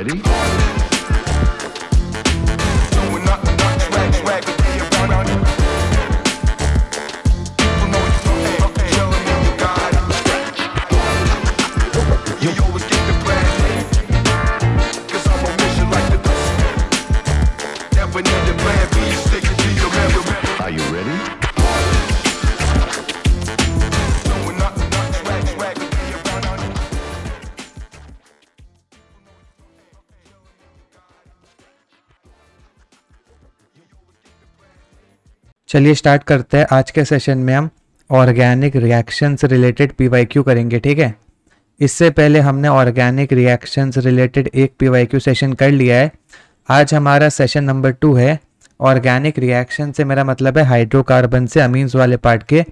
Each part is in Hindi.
ready? Are you ready? चलिए स्टार्ट करते हैं। आज के सेशन में हम ऑर्गेनिक रिएक्शंस रिलेटेड पीवाईक्यू करेंगे, ठीक है। इससे पहले हमने ऑर्गेनिक रिएक्शंस रिलेटेड एक पीवाईक्यू सेशन कर लिया है। आज हमारा सेशन नंबर 2 है। ऑर्गेनिक रिएक्शन से मेरा मतलब है हाइड्रोकार्बन से अमीन्स वाले पार्ट के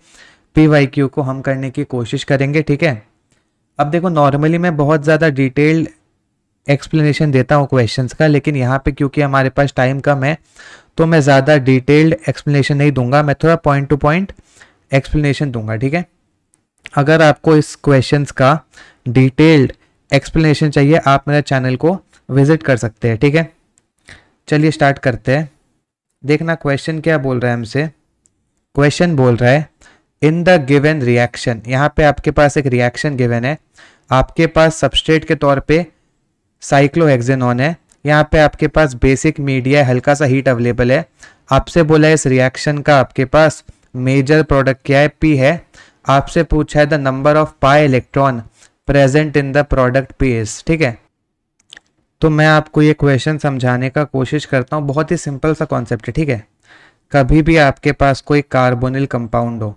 पीवाईक्यू को हम करने की कोशिश करेंगे, ठीक है। अब देखो, नॉर्मली मैं बहुत ज़्यादा डिटेल्ड एक्सप्लेनेशन देता हूँ क्वेश्चंस का, लेकिन यहाँ पे क्योंकि हमारे पास टाइम कम है तो मैं ज़्यादा डिटेल्ड एक्सप्लेनेशन नहीं दूंगा, मैं थोड़ा पॉइंट टू पॉइंट एक्सप्लेनेशन दूंगा, ठीक है। अगर आपको इस क्वेश्चंस का डिटेल्ड एक्सप्लेनेशन चाहिए आप मेरे चैनल को विजिट कर सकते हैं, ठीक है। चलिए स्टार्ट करते हैं। देखना क्वेश्चन क्या बोल रहा है हमसे। क्वेश्चन बोल रहा है इन द गिवन रिएक्शन, यहाँ पे आपके पास एक रिएक्शन गिवन है, आपके पास सबस्ट्रेट के तौर पे साइक्लोहेक्सेनॉन है, यहाँ पे आपके पास बेसिक मीडिया है, हल्का सा हीट अवेलेबल है। आपसे बोला है इस रिएक्शन का आपके पास मेजर प्रोडक्ट क्या है, पी है। आपसे पूछा है the number of pi electron present in the product P is, ठीक है। तो मैं आपको ये क्वेश्चन समझाने का कोशिश करता हूँ। बहुत ही सिंपल सा कॉन्सेप्ट है, ठीक है। कभी भी आपके पास कोई कार्बोनिल कंपाउंड हो,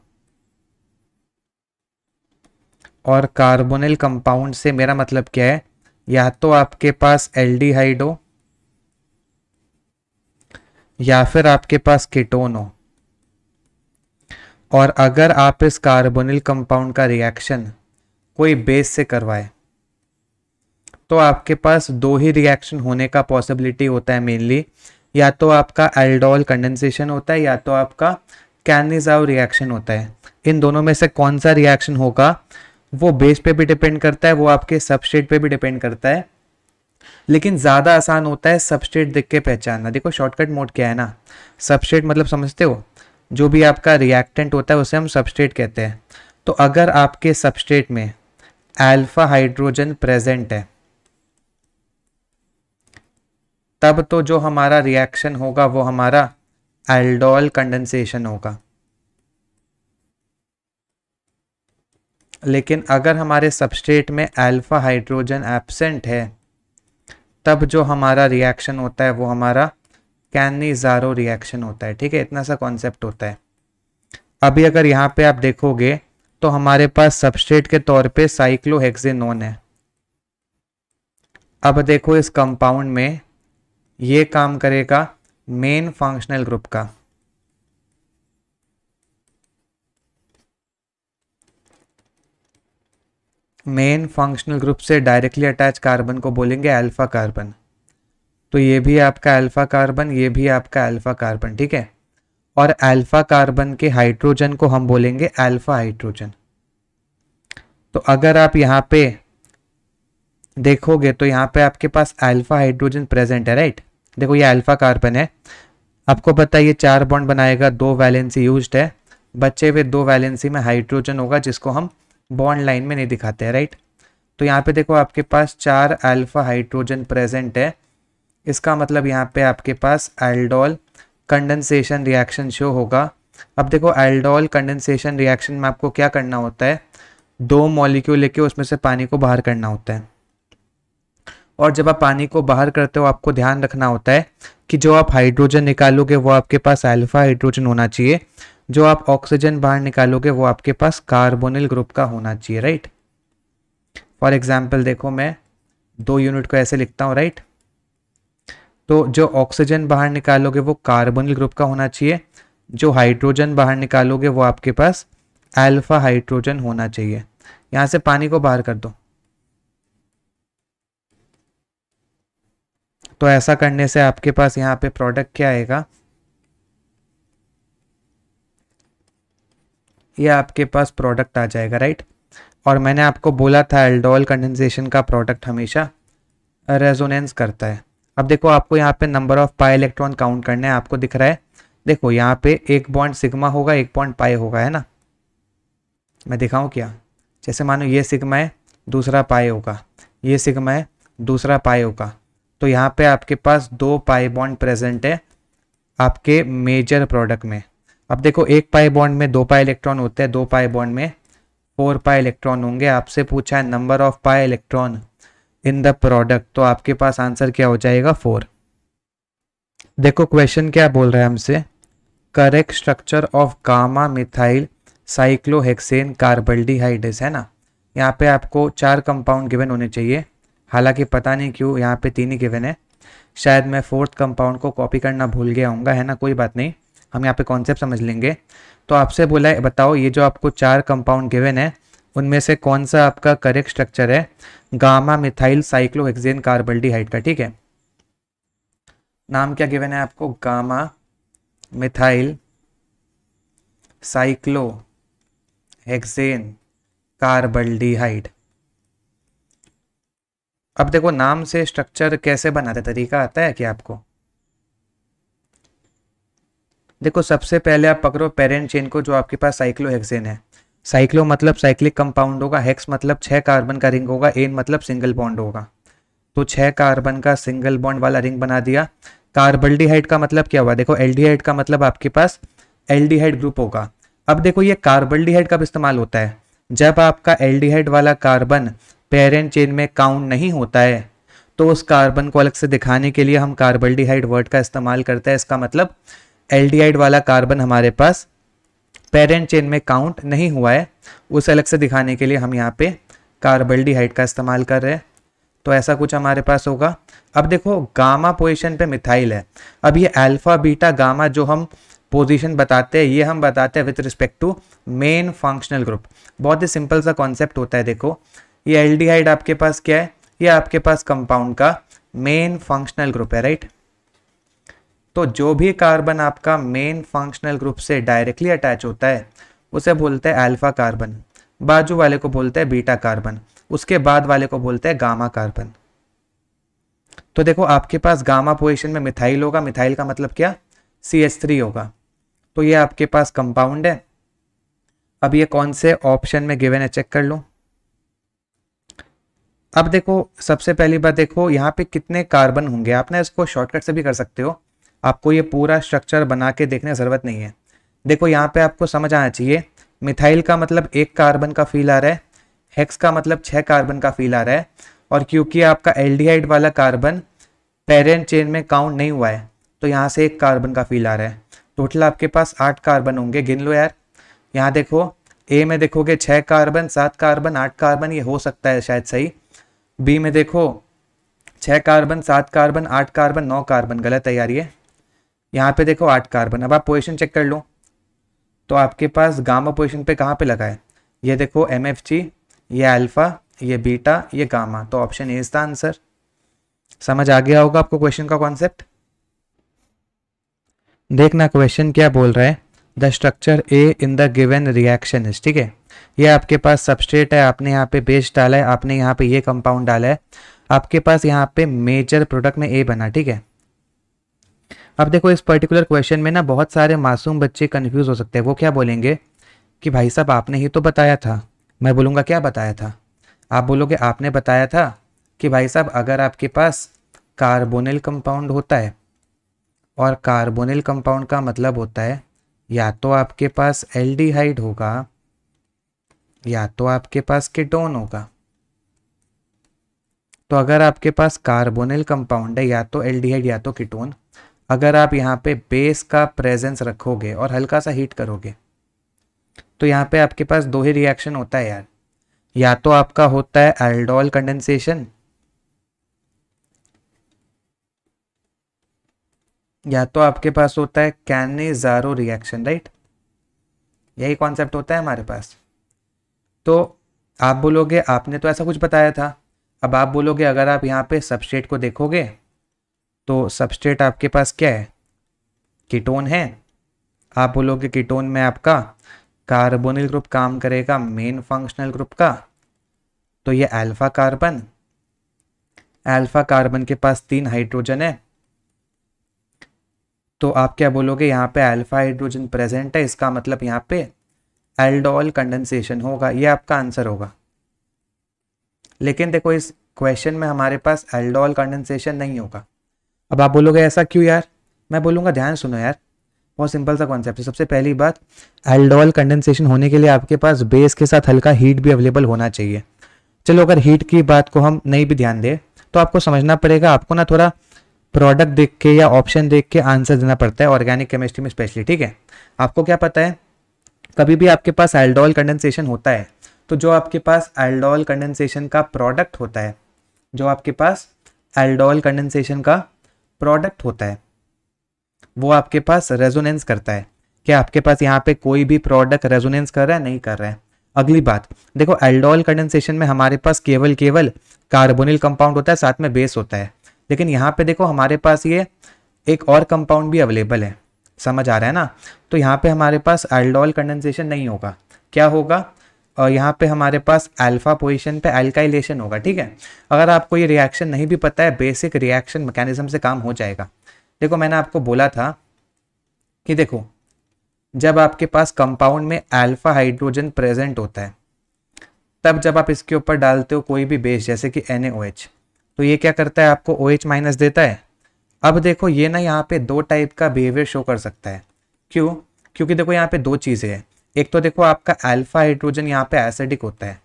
और कार्बोनिल कंपाउंड से मेरा मतलब क्या है, या तो आपके पास एल्डिहाइड हो या फिर आपके पास कीटोन हो, और अगर आप इस कार्बोनिल कंपाउंड का रिएक्शन कोई बेस से करवाए तो आपके पास दो ही रिएक्शन होने का पॉसिबिलिटी होता है मेनली। या तो आपका एल्डोल कंडेंसेशन होता है या तो आपका कैनिज़ाओ रिएक्शन होता है। इन दोनों में से कौन सा रिएक्शन होगा वो बेस पे भी डिपेंड करता है, वो आपके सबस्ट्रेट पे भी डिपेंड करता है, लेकिन ज़्यादा आसान होता है सबस्ट्रेट देख के पहचानना। देखो शॉर्टकट मोड क्या है ना, सबस्ट्रेट मतलब समझते हो, जो भी आपका रिएक्टेंट होता है उसे हम सबस्ट्रेट कहते हैं। तो अगर आपके सबस्ट्रेट में अल्फा हाइड्रोजन प्रेजेंट है तब तो जो हमारा रिएक्शन होगा वो हमारा एल्डोल कंडेंसेशन होगा। लेकिन अगर हमारे सबस्ट्रेट में अल्फा हाइड्रोजन एब्सेंट है तब जो हमारा रिएक्शन होता है वो हमारा कैनिज़ारो रिएक्शन होता है, ठीक है। इतना सा कॉन्सेप्ट होता है। अभी अगर यहाँ पे आप देखोगे तो हमारे पास सबस्ट्रेट के तौर पे साइक्लोहेक्सेनॉन है। अब देखो इस कंपाउंड में ये काम करेगा मेन फंक्शनल ग्रुप का। मेन फंक्शनल ग्रुप से डायरेक्टली अटैच कार्बन को बोलेंगे अल्फा कार्बन। तो ये भी आपका अल्फा कार्बन, ये भी आपका अल्फा कार्बन, ठीक है। और अल्फा कार्बन के हाइड्रोजन को हम बोलेंगे अल्फा हाइड्रोजन। तो अगर आप यहाँ पे देखोगे तो यहाँ पे आपके पास अल्फा हाइड्रोजन प्रेजेंट है, राइट। देखो ये अल्फा कार्बन है, आपको पता है ये 4 बॉन्ड बनाएगा, 2 वैलेंसी यूज्ड है, बचे हुए 2 वैलेंसी में हाइड्रोजन होगा जिसको हम बॉन्ड लाइन में नहीं दिखाते हैं, राइट। तो यहाँ पे देखो आपके पास 4 अल्फा हाइड्रोजन प्रेजेंट है। इसका मतलब यहाँ पे आपके पास एल्डोल कंडेंसेशन रिएक्शन शो होगा। अब देखो एल्डोल कंडेंसेशन रिएक्शन में आपको क्या करना होता है, 2 मॉलिक्यूल लेके उसमें से पानी को बाहर करना होता है। और जब आप पानी को बाहर करते हो आपको ध्यान रखना होता है कि जो आप हाइड्रोजन निकालोगे वो आपके पास अल्फा हाइड्रोजन होना चाहिए, जो आप ऑक्सीजन बाहर निकालोगे वो आपके पास कार्बोनिल ग्रुप का होना चाहिए, राइट। फॉर एग्जाम्पल देखो मैं 2 यूनिट को ऐसे लिखता हूँ, राइट। तो जो ऑक्सीजन बाहर निकालोगे वो कार्बोनिल ग्रुप का होना चाहिए, जो हाइड्रोजन बाहर निकालोगे वो आपके पास अल्फा हाइड्रोजन होना चाहिए। यहाँ से पानी को बाहर कर दो। तो ऐसा करने से आपके पास यहाँ पे प्रोडक्ट क्या आएगा, ये आपके पास प्रोडक्ट आ जाएगा, राइट। और मैंने आपको बोला था एल्डोल कंडेंसेशन का प्रोडक्ट हमेशा रेजोनेंस करता है। अब देखो आपको यहाँ पे number of pi electron count करना है, आपको दिख रहा है, देखो यहाँ पे एक बॉन्ड सिग्मा होगा, एक बॉन्ड पाई होगा, है ना। मैं दिखाऊं क्या, जैसे मानो ये सिग्मा है, दूसरा पाई होगा, ये सिग्मा है, दूसरा पाई होगा, तो यहाँ पे आपके पास 2 पाई बॉन्ड प्रेजेंट है आपके मेजर प्रोडक्ट में। अब देखो एक पाई बॉन्ड में 2 पाई इलेक्ट्रॉन होते हैं, 2 पाई बॉन्ड में 4 पाई इलेक्ट्रॉन होंगे। आपसे पूछा है number of pi electron in the product, तो आपके पास आंसर क्या हो जाएगा 4। देखो क्वेश्चन क्या बोल रहा है हमसे, correct structure of gamma methyl cyclohexane carbaldehydes, है ना। यहाँ पे आपको 4 कंपाउंड गिवन होने चाहिए, हालांकि पता नहीं क्यों यहाँ पे 3 ही गिवन है, शायद मैं 4th कंपाउंड को कॉपी करना भूल गया हूँगा, है ना। कोई बात नहीं, हम यहाँ पे कॉन्सेप्ट समझ लेंगे। तो आपसे बोला है बताओ ये जो आपको 4 कंपाउंड गिवन है उनमें से कौन सा आपका करेक्ट स्ट्रक्चर है गामा मिथाइल साइक्लोहेक्सेन कार्बल्डिहाइड का, ठीक है। नाम क्या गिवन है आपको, गामा मिथाइल साइक्लोहेक्सेन कार्बल्डिहाइड। अब देखो नाम से स्ट्रक्चर कैसे बनाते, तरीका आता है क्या आपको। देखो सबसे पहले आप पकड़ो पेरेंट चेन को जो आपके पास साइक्लोहेक्सेन है। साइक्लो मतलब साइक्लिक कंपाउंड होगा, हेक्स मतलब 6 कार्बन का रिंग होगा, एन मतलब सिंगल बॉन्ड होगा, तो 6 कार्बन का सिंगल बॉन्ड वाला रिंग बना दिया। कार्बल्डिहाइड का मतलब क्या हुआ, देखो एल्डिहाइड का मतलब आपके पास एल्डिहाइड ग्रुप होगा। अब देखो ये कार्बल्डिहाइड कब इस्तेमाल होता है, जब आपका एल्डिहाइड वाला कार्बन पेरेंट चेन में काउंट नहीं होता है, तो उस कार्बन को अलग से दिखाने के लिए हम कार्बल्डिहाइड वर्ड का इस्तेमाल करते हैं। इसका मतलब एल्डिहाइड वाला कार्बन हमारे पास पेरेंट चेन में काउंट नहीं हुआ है, उसे अलग से दिखाने के लिए हम यहाँ पे कार्बल्डिहाइड का इस्तेमाल कर रहे हैं। तो ऐसा कुछ हमारे पास होगा। अब देखो गामा पोजीशन पे मिथाइल है, अब ये अल्फा बीटा गामा जो हम पोजीशन बताते हैं ये हम बताते हैं with respect to main functional group. बहुत ही सिंपल सा कॉन्सेप्ट होता है। देखो ये एल्डिहाइड आपके पास क्या है, ये आपके पास कंपाउंड का मेन फंक्शनल ग्रुप है, राइट। तो जो भी कार्बन आपका मेन फंक्शनल ग्रुप से डायरेक्टली अटैच होता है उसे बोलते हैं अल्फा कार्बन, बाजू वाले को बोलते हैं बीटा कार्बन, उसके बाद वाले को बोलते हैं गामा कार्बन। तो देखो आपके पास गामा पोजीशन में मिथाइल होगा, मिथाइल का मतलब क्या, CH3 होगा, तो ये आपके पास कंपाउंड है। अब ये कौन से ऑप्शन में गिवन है चेक कर लो। अब देखो सबसे पहली बात देखो यहाँ पे कितने कार्बन होंगे, आप ना इसको शॉर्टकट से भी कर सकते हो, आपको ये पूरा स्ट्रक्चर बना के देखने की जरूरत नहीं है। देखो यहाँ पे आपको समझ आना चाहिए, मिथाइल का मतलब 1 कार्बन का फील आ रहा है, हेक्स का मतलब 6 कार्बन का फील आ रहा है, और क्योंकि आपका एल्डिहाइड वाला कार्बन पेरेंट चेन में काउंट नहीं हुआ है तो यहाँ से 1 कार्बन का फील आ रहा है। टोटल आपके पास 8 कार्बन होंगे, गिन लो यार। यहाँ देखो ए में देखोगे 6 कार्बन 7 कार्बन 8 कार्बन, ये हो सकता है शायद सही। बी में देखो 6 कार्बन 7 कार्बन 8 कार्बन 9 कार्बन, गलत है यार ये। यहाँ पे देखो 8 कार्बन। अब आप पोजीशन चेक कर लो, तो आपके पास गामा पोजीशन पे कहाँ पे लगा है, ये देखो MFG, ये अल्फा, ये बीटा, ये गामा, तो option A is the answer. समझ आ गया होगा आपको क्वेश्चन का कॉन्सेप्ट। देखना क्वेश्चन क्या बोल रहा है, the structure A in the given reaction is, ठीक है। ये आपके पास सबस्ट्रेट है, आपने यहाँ पे बेस डाला है, आपने यहाँ पे ये कंपाउंड डाला है, आपके पास यहाँ पे मेजर प्रोडक्ट में ए बना, ठीक है। अब देखो इस पर्टिकुलर क्वेश्चन में ना बहुत सारे मासूम बच्चे कंफ्यूज हो सकते हैं। वो क्या बोलेंगे कि भाई साहब आपने ही तो बताया था। मैं बोलूँगा क्या बताया था, आप बोलोगे आपने बताया था कि भाई साहब अगर आपके पास कार्बोनिल कंपाउंड होता है, और कार्बोनिल कंपाउंड का मतलब होता है या तो आपके पास एल्डिहाइड होगा या तो आपके पास कीटोन होगा। तो अगर आपके पास कार्बोनिल कंपाउंड है या तो एल्डिहाइड या तो कीटोन, अगर आप यहाँ पे बेस का प्रेजेंस रखोगे और हल्का सा हीट करोगे तो यहाँ पे आपके पास 2 ही रिएक्शन होता है यार, या तो आपका होता है एल्डोल कंडेंसेशन या तो आपके पास होता है कैनिज़ारो रिएक्शन, राइट। यही कॉन्सेप्ट होता है हमारे पास। तो आप बोलोगे आपने तो ऐसा कुछ बताया था। अब आप बोलोगे अगर आप यहाँ पे सबस्ट्रेट को देखोगे तो सबस्ट्रेट आपके पास क्या है, कीटोन है। आप बोलोगे कीटोन में आपका कार्बोनिल ग्रुप काम करेगा मेन फंक्शनल ग्रुप का, तो ये अल्फा कार्बन अल्फा कार्बन के पास 3 हाइड्रोजन है, तो आप क्या बोलोगे, यहाँ पे अल्फा हाइड्रोजन प्रेजेंट है, इसका मतलब यहाँ पे एल्डोल कंडेंसेशन होगा, ये आपका आंसर होगा। लेकिन देखो इस क्वेश्चन में हमारे पास एल्डोल कंडेंसेशन नहीं होगा। अब आप बोलोगे ऐसा क्यों यार, मैं बोलूँगा ध्यान सुनो यार, बहुत सिंपल सा कॉन्सेप्ट है। सबसे पहली बात, एल्डोल कंडेंसेशन होने के लिए आपके पास बेस के साथ हल्का हीट भी अवेलेबल होना चाहिए। चलो अगर हीट की बात को हम नहीं भी ध्यान दें तो आपको समझना पड़ेगा, आपको ना थोड़ा प्रोडक्ट देख के या ऑप्शन देख के आंसर देना पड़ता है ऑर्गेनिक केमिस्ट्री में स्पेशली, ठीक है। आपको क्या पता है, कभी भी आपके पास एल्डोल कंडेंसेशन होता है तो जो आपके पास एल्डोल कंडेंसेशन का प्रोडक्ट होता है, जो आपके पास एल्डोल कंडेंसेशन का प्रोडक्ट होता है वो आपके पास रेजोनेंस करता है। क्या आपके पास यहाँ पे कोई भी प्रोडक्ट रेजोनेंस कर रहा है, नहीं कर रहा है। अगली बात देखो, एल्डोल कंडेंसेशन में हमारे पास केवल कार्बोनिल कंपाउंड होता है, साथ में बेस होता है। लेकिन यहाँ पे देखो हमारे पास ये एक और कंपाउंड भी अवेलेबल है, समझ आ रहा है ना। तो यहाँ पे हमारे पास एल्डोल कंडेंसेशन नहीं होगा, क्या होगा, और यहाँ पे हमारे पास अल्फा पोजीशन पे अल्काइलेशन होगा, ठीक है। अगर आपको ये रिएक्शन नहीं भी पता है, बेसिक रिएक्शन मैकेनिज्म से काम हो जाएगा। देखो मैंने आपको बोला था कि देखो जब आपके पास कंपाउंड में अल्फा हाइड्रोजन प्रेजेंट होता है, तब जब आप इसके ऊपर डालते हो कोई भी बेस जैसे कि NaOH, तो ये क्या करता है, आपको OH माइनस देता है। अब देखो ये ना यहाँ पे दो टाइप का बिहेवियर शो कर सकता है। क्यों, क्योंकि देखो यहाँ पे दो चीज़ें हैं। एक तो देखो आपका अल्फा हाइड्रोजन यहाँ पे एसिडिक होता है,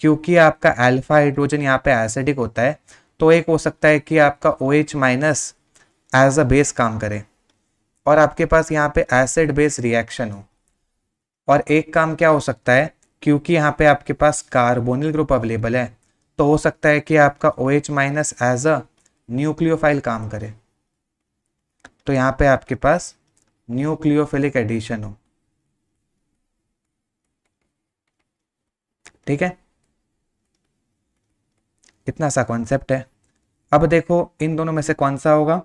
क्योंकि आपका अल्फा हाइड्रोजन यहाँ पे एसिडिक होता है, तो एक हो सकता है कि आपका OH minus as a base काम करे और आपके पास यहाँ पे एसिड बेस रिएक्शन हो। और एक काम क्या हो सकता है, क्योंकि यहाँ पे आपके पास कार्बोनिल ग्रुप अवेलेबल है, तो हो सकता है कि आपका OH minus as a nucleophile काम करे, तो यहाँ पे आपके पास न्यूक्लियोफिलिक एडिशन हो, ठीक है। इतना सा कॉन्सेप्ट है। अब देखो इन दोनों में से कौन सा होगा,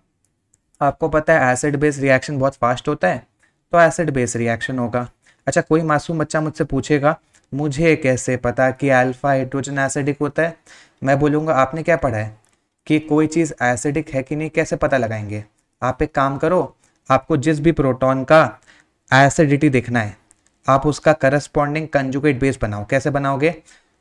आपको पता है एसिड बेस रिएक्शन बहुत फास्ट होता है, तो एसिड बेस रिएक्शन होगा। अच्छा कोई मासूम बच्चा मुझसे पूछेगा मुझे कैसे पता कि अल्फा हाइड्रोजन एसिडिक होता है, मैं बोलूँगा आपने क्या पढ़ा है कि कोई चीज़ एसिडिक है कि नहीं, कैसे पता लगाएंगे। आप एक काम करो, आपको जिस भी प्रोटॉन का एसिडिटी देखना है आप उसका करस्पॉन्डिंग कंजुगेट बेस बनाओ। कैसे बनाओगे,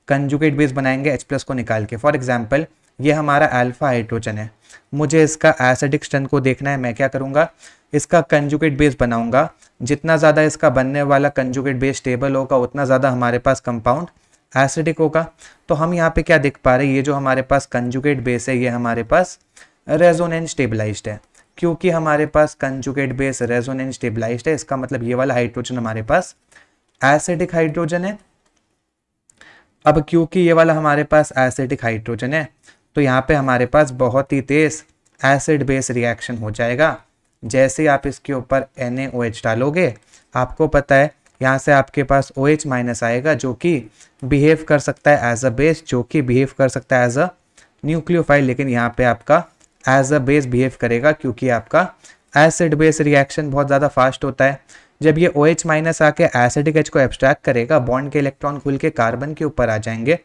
कंजुगेट बेस बनाएंगे H+ को निकाल के। फॉर एग्जाम्पल ये हमारा अल्फा हाइड्रोजन है, मुझे इसका एसिडिक स्ट्रेंथ को देखना है, मैं क्या करूँगा, इसका कंजुगेट बेस बनाऊंगा। जितना ज़्यादा इसका बनने वाला कंजुगेट बेस स्टेबल होगा उतना ज़्यादा हमारे पास कंपाउंड एसिडिक होगा। तो हम यहाँ पे क्या देख पा रहे हैं, ये जो हमारे पास कंजुगेट बेस है ये हमारे पास रेजोनेंस स्टेबलाइज्ड है। क्योंकि हमारे पास कंजुगेट बेस रेजोनेंस स्टेबलाइज्ड है, इसका मतलब ये वाला हाइड्रोजन हमारे पास एसिडिक हाइड्रोजन है। अब क्योंकि ये वाला हमारे पास एसिडिक हाइड्रोजन है, तो यहाँ पे हमारे पास बहुत ही तेज एसिड बेस रिएक्शन हो जाएगा। जैसे आप इसके ऊपर NaOH डालोगे, आपको पता है यहाँ से आपके पास OH माइनस आएगा जो कि बिहेव कर सकता है एज अ बेस, जो कि बिहेव कर सकता है एज अ न्यूक्लियोफाइल, लेकिन यहाँ पे आपका एज अ बेस बिहेव करेगा क्योंकि आपका एसिड बेस रिएक्शन बहुत ज़्यादा फास्ट होता है। जब ये OH माइनस आके एसिडिक H को एब्स्ट्रैक्ट करेगा, बॉन्ड के इलेक्ट्रॉन खुल के कार्बन के ऊपर आ जाएंगे,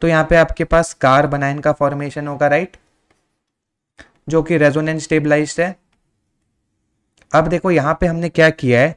तो यहाँ पे आपके पास कार्बनाइन का फॉर्मेशन होगा, राइट, जो कि रेजोनेंस स्टेबलाइज्ड है। अब देखो यहाँ पे हमने क्या किया है,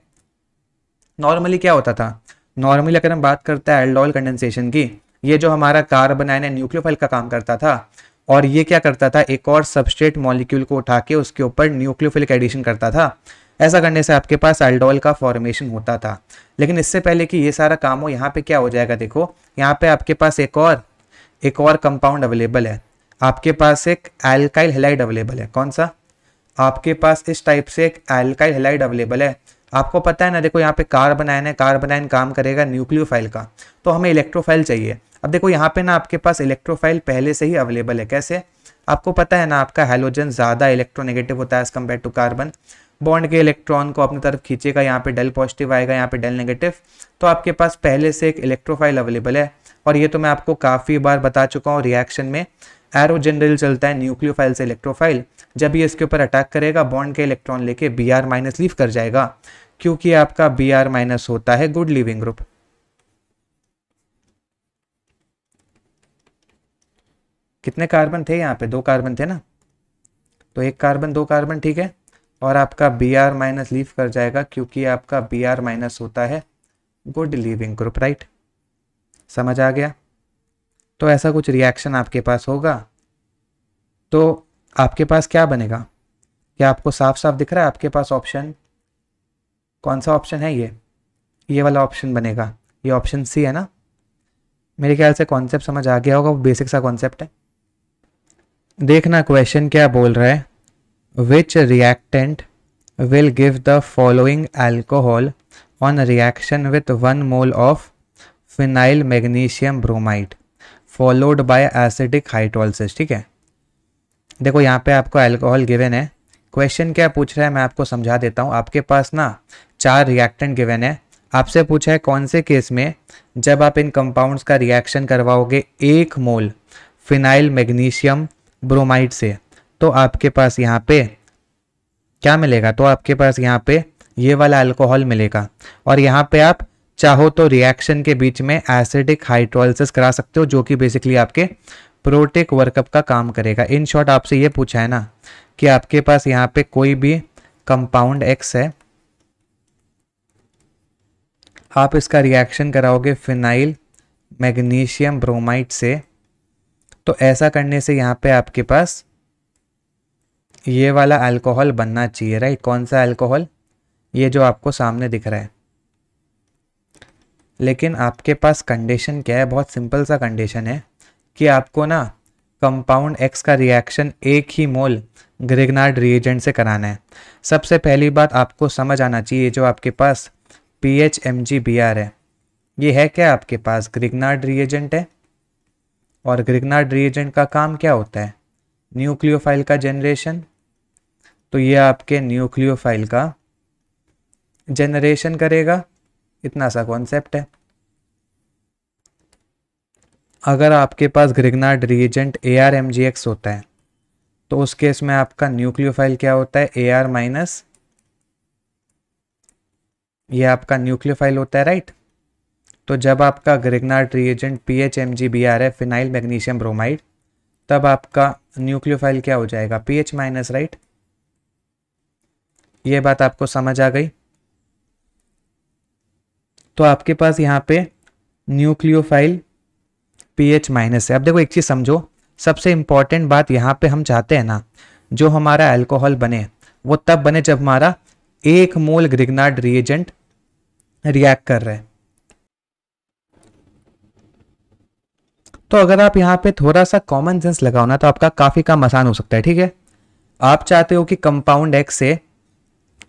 नॉर्मली क्या होता था, नॉर्मली अगर हम बात करते हैं एल्डोल कंडेंसेशन की, ये जो हमारा कार्बनाइन है न्यूक्लियोफाइल का काम करता था, और ये क्या करता था, एक और सबस्ट्रेट मॉलिक्यूल को उठा के उसके ऊपर न्यूक्लियोफिलिक एडिशन करता था। ऐसा करने से आपके पास एल्डोल का फॉर्मेशन होता था। लेकिन इससे पहले कि ये सारा काम हो, यहाँ पे क्या हो जाएगा, देखो यहाँ पे आपके पास एक और कंपाउंड अवेलेबल है, आपके पास एक एल्काइल हैलाइड अवेलेबल है। कौन सा, आपके पास इस टाइप से एक एल्काइल हैलाइड अवेलेबल है। आपको पता है ना, देखो यहाँ पे कार्बनाइन है, कार्बनाइन काम करेगा न्यूक्लियोफाइल का, तो हमें इलेक्ट्रोफाइल चाहिए। अब देखो यहाँ पे ना आपके पास इलेक्ट्रोफाइल पहले से ही अवेलेबल है। कैसे, आपको पता है ना, आपका हैलोजन ज़्यादा इलेक्ट्रोनेगेटिव होता है as compare to carbon, bond के इलेक्ट्रॉन को अपनी तरफ खींचेगा, यहाँ पे डेल पॉजिटिव आएगा, यहाँ पे डेल नेगेटिव, तो आपके पास पहले से एक इलेक्ट्रोफाइल अवेलेबल है। और ये तो मैं आपको काफ़ी बार बता चुका हूँ, रिएक्शन में एरो जनरल चलता है न्यूक्लियोफाइल से इलेक्ट्रोफाइल। जब ये इसके ऊपर अटैक करेगा, बॉन्ड के इलेक्ट्रॉन लेके Br माइनस लीव कर जाएगा, क्योंकि आपका Br माइनस होता है गुड लीविंग ग्रुप। कितने कार्बन थे यहाँ पे? 2 कार्बन थे ना, तो 1 कार्बन 2 कार्बन, ठीक है। और आपका Br माइनस लीव कर जाएगा क्योंकि आपका Br माइनस होता है गुड लीविंग ग्रुप, राइट। समझ आ गया? तो ऐसा कुछ रिएक्शन आपके पास होगा तो आपके पास क्या बनेगा? क्या आपको साफ साफ दिख रहा है आपके पास ऑप्शन? कौन सा ऑप्शन है ये वाला ऑप्शन बनेगा, ये ऑप्शन सी है ना। मेरे ख्याल से कॉन्सेप्ट समझ आ गया होगा, वो बेसिक सा कॉन्सेप्ट है। देखना क्वेश्चन क्या बोल रहा है, which reactant will give the following alcohol on reaction with 1 mole of phenyl magnesium bromide followed by acidic hydrolysis, ठीक है। देखो यहाँ पे आपको अल्कोहल गिवन है, क्वेश्चन क्या पूछ रहा है मैं आपको समझा देता हूँ। आपके पास ना 4 रिएक्टेंट गिवन है, आपसे पूछा है कौन से केस में जब आप इन कंपाउंड्स का रिएक्शन करवाओगे 1 मोल फिनाइल मैग्नीशियम ब्रोमाइड से, तो आपके पास यहाँ पे क्या मिलेगा? तो आपके पास यहाँ पे ये वाला अल्कोहल मिलेगा। और यहाँ पे आप चाहो तो रिएक्शन के बीच में एसिडिक हाइड्रोलिसिस करा सकते हो, जो कि बेसिकली आपके प्रोटिक वर्कअप का काम करेगा। इन शॉर्ट आपसे ये पूछा है ना कि आपके पास यहाँ पे कोई भी कंपाउंड एक्स है, आप इसका रिएक्शन कराओगे फिनाइल मैग्नीशियम ब्रोमाइड से, तो ऐसा करने से यहाँ पे आपके पास ये वाला अल्कोहल बनना चाहिए, राइट। कौन सा अल्कोहल? ये जो आपको सामने दिख रहा है। लेकिन आपके पास कंडीशन क्या है? बहुत सिंपल सा कंडीशन है कि आपको ना कंपाउंड एक्स का रिएक्शन 1 ही मोल ग्रिग्नार्ड रिएजेंट से कराना है। सबसे पहली बात आपको समझ आना चाहिए, जो आपके पास PHMgBr है, ये है क्या आपके पास? ग्रिग्नार्ड रिएजेंट है। और ग्रिग्नार्ड रिएजेंट का काम क्या होता है? न्यूक्लियोफाइल का जनरेशन। तो ये आपके न्यूक्लियोफाइल का जनरेशन करेगा, इतना सा कॉन्सेप्ट है। अगर आपके पास ग्रिग्नार्ड रिएजेंट ArMgX होता है तो उस केस में आपका न्यूक्लियोफाइल क्या होता है? Ar माइनस, ये आपका न्यूक्लियोफाइल होता है, राइट। तो जब आपका ग्रिग्नार्ड रिएजेंट PHMgBr है, फिनाइल मैग्नीशियम ब्रोमाइड, तब आपका न्यूक्लियोफाइल क्या हो जाएगा? PH minus, right. ये बात आपको समझ आ गई? तो आपके पास यहाँ पे न्यूक्लियोफाइल PH माइनस है। अब देखो एक चीज समझो, सबसे इंपॉर्टेंट बात यहाँ पे हम चाहते हैं ना जो हमारा अल्कोहल बने वो तब बने जब हमारा 1 मोल ग्रिग्नार्ड रिएजेंट रिएक्ट कर रहे हैं। तो अगर आप यहाँ पे थोड़ा सा कॉमन सेंस लगाओ ना तो आपका काफी काम आसान हो सकता है, ठीक है। आप चाहते हो कि कंपाउंड एक्स से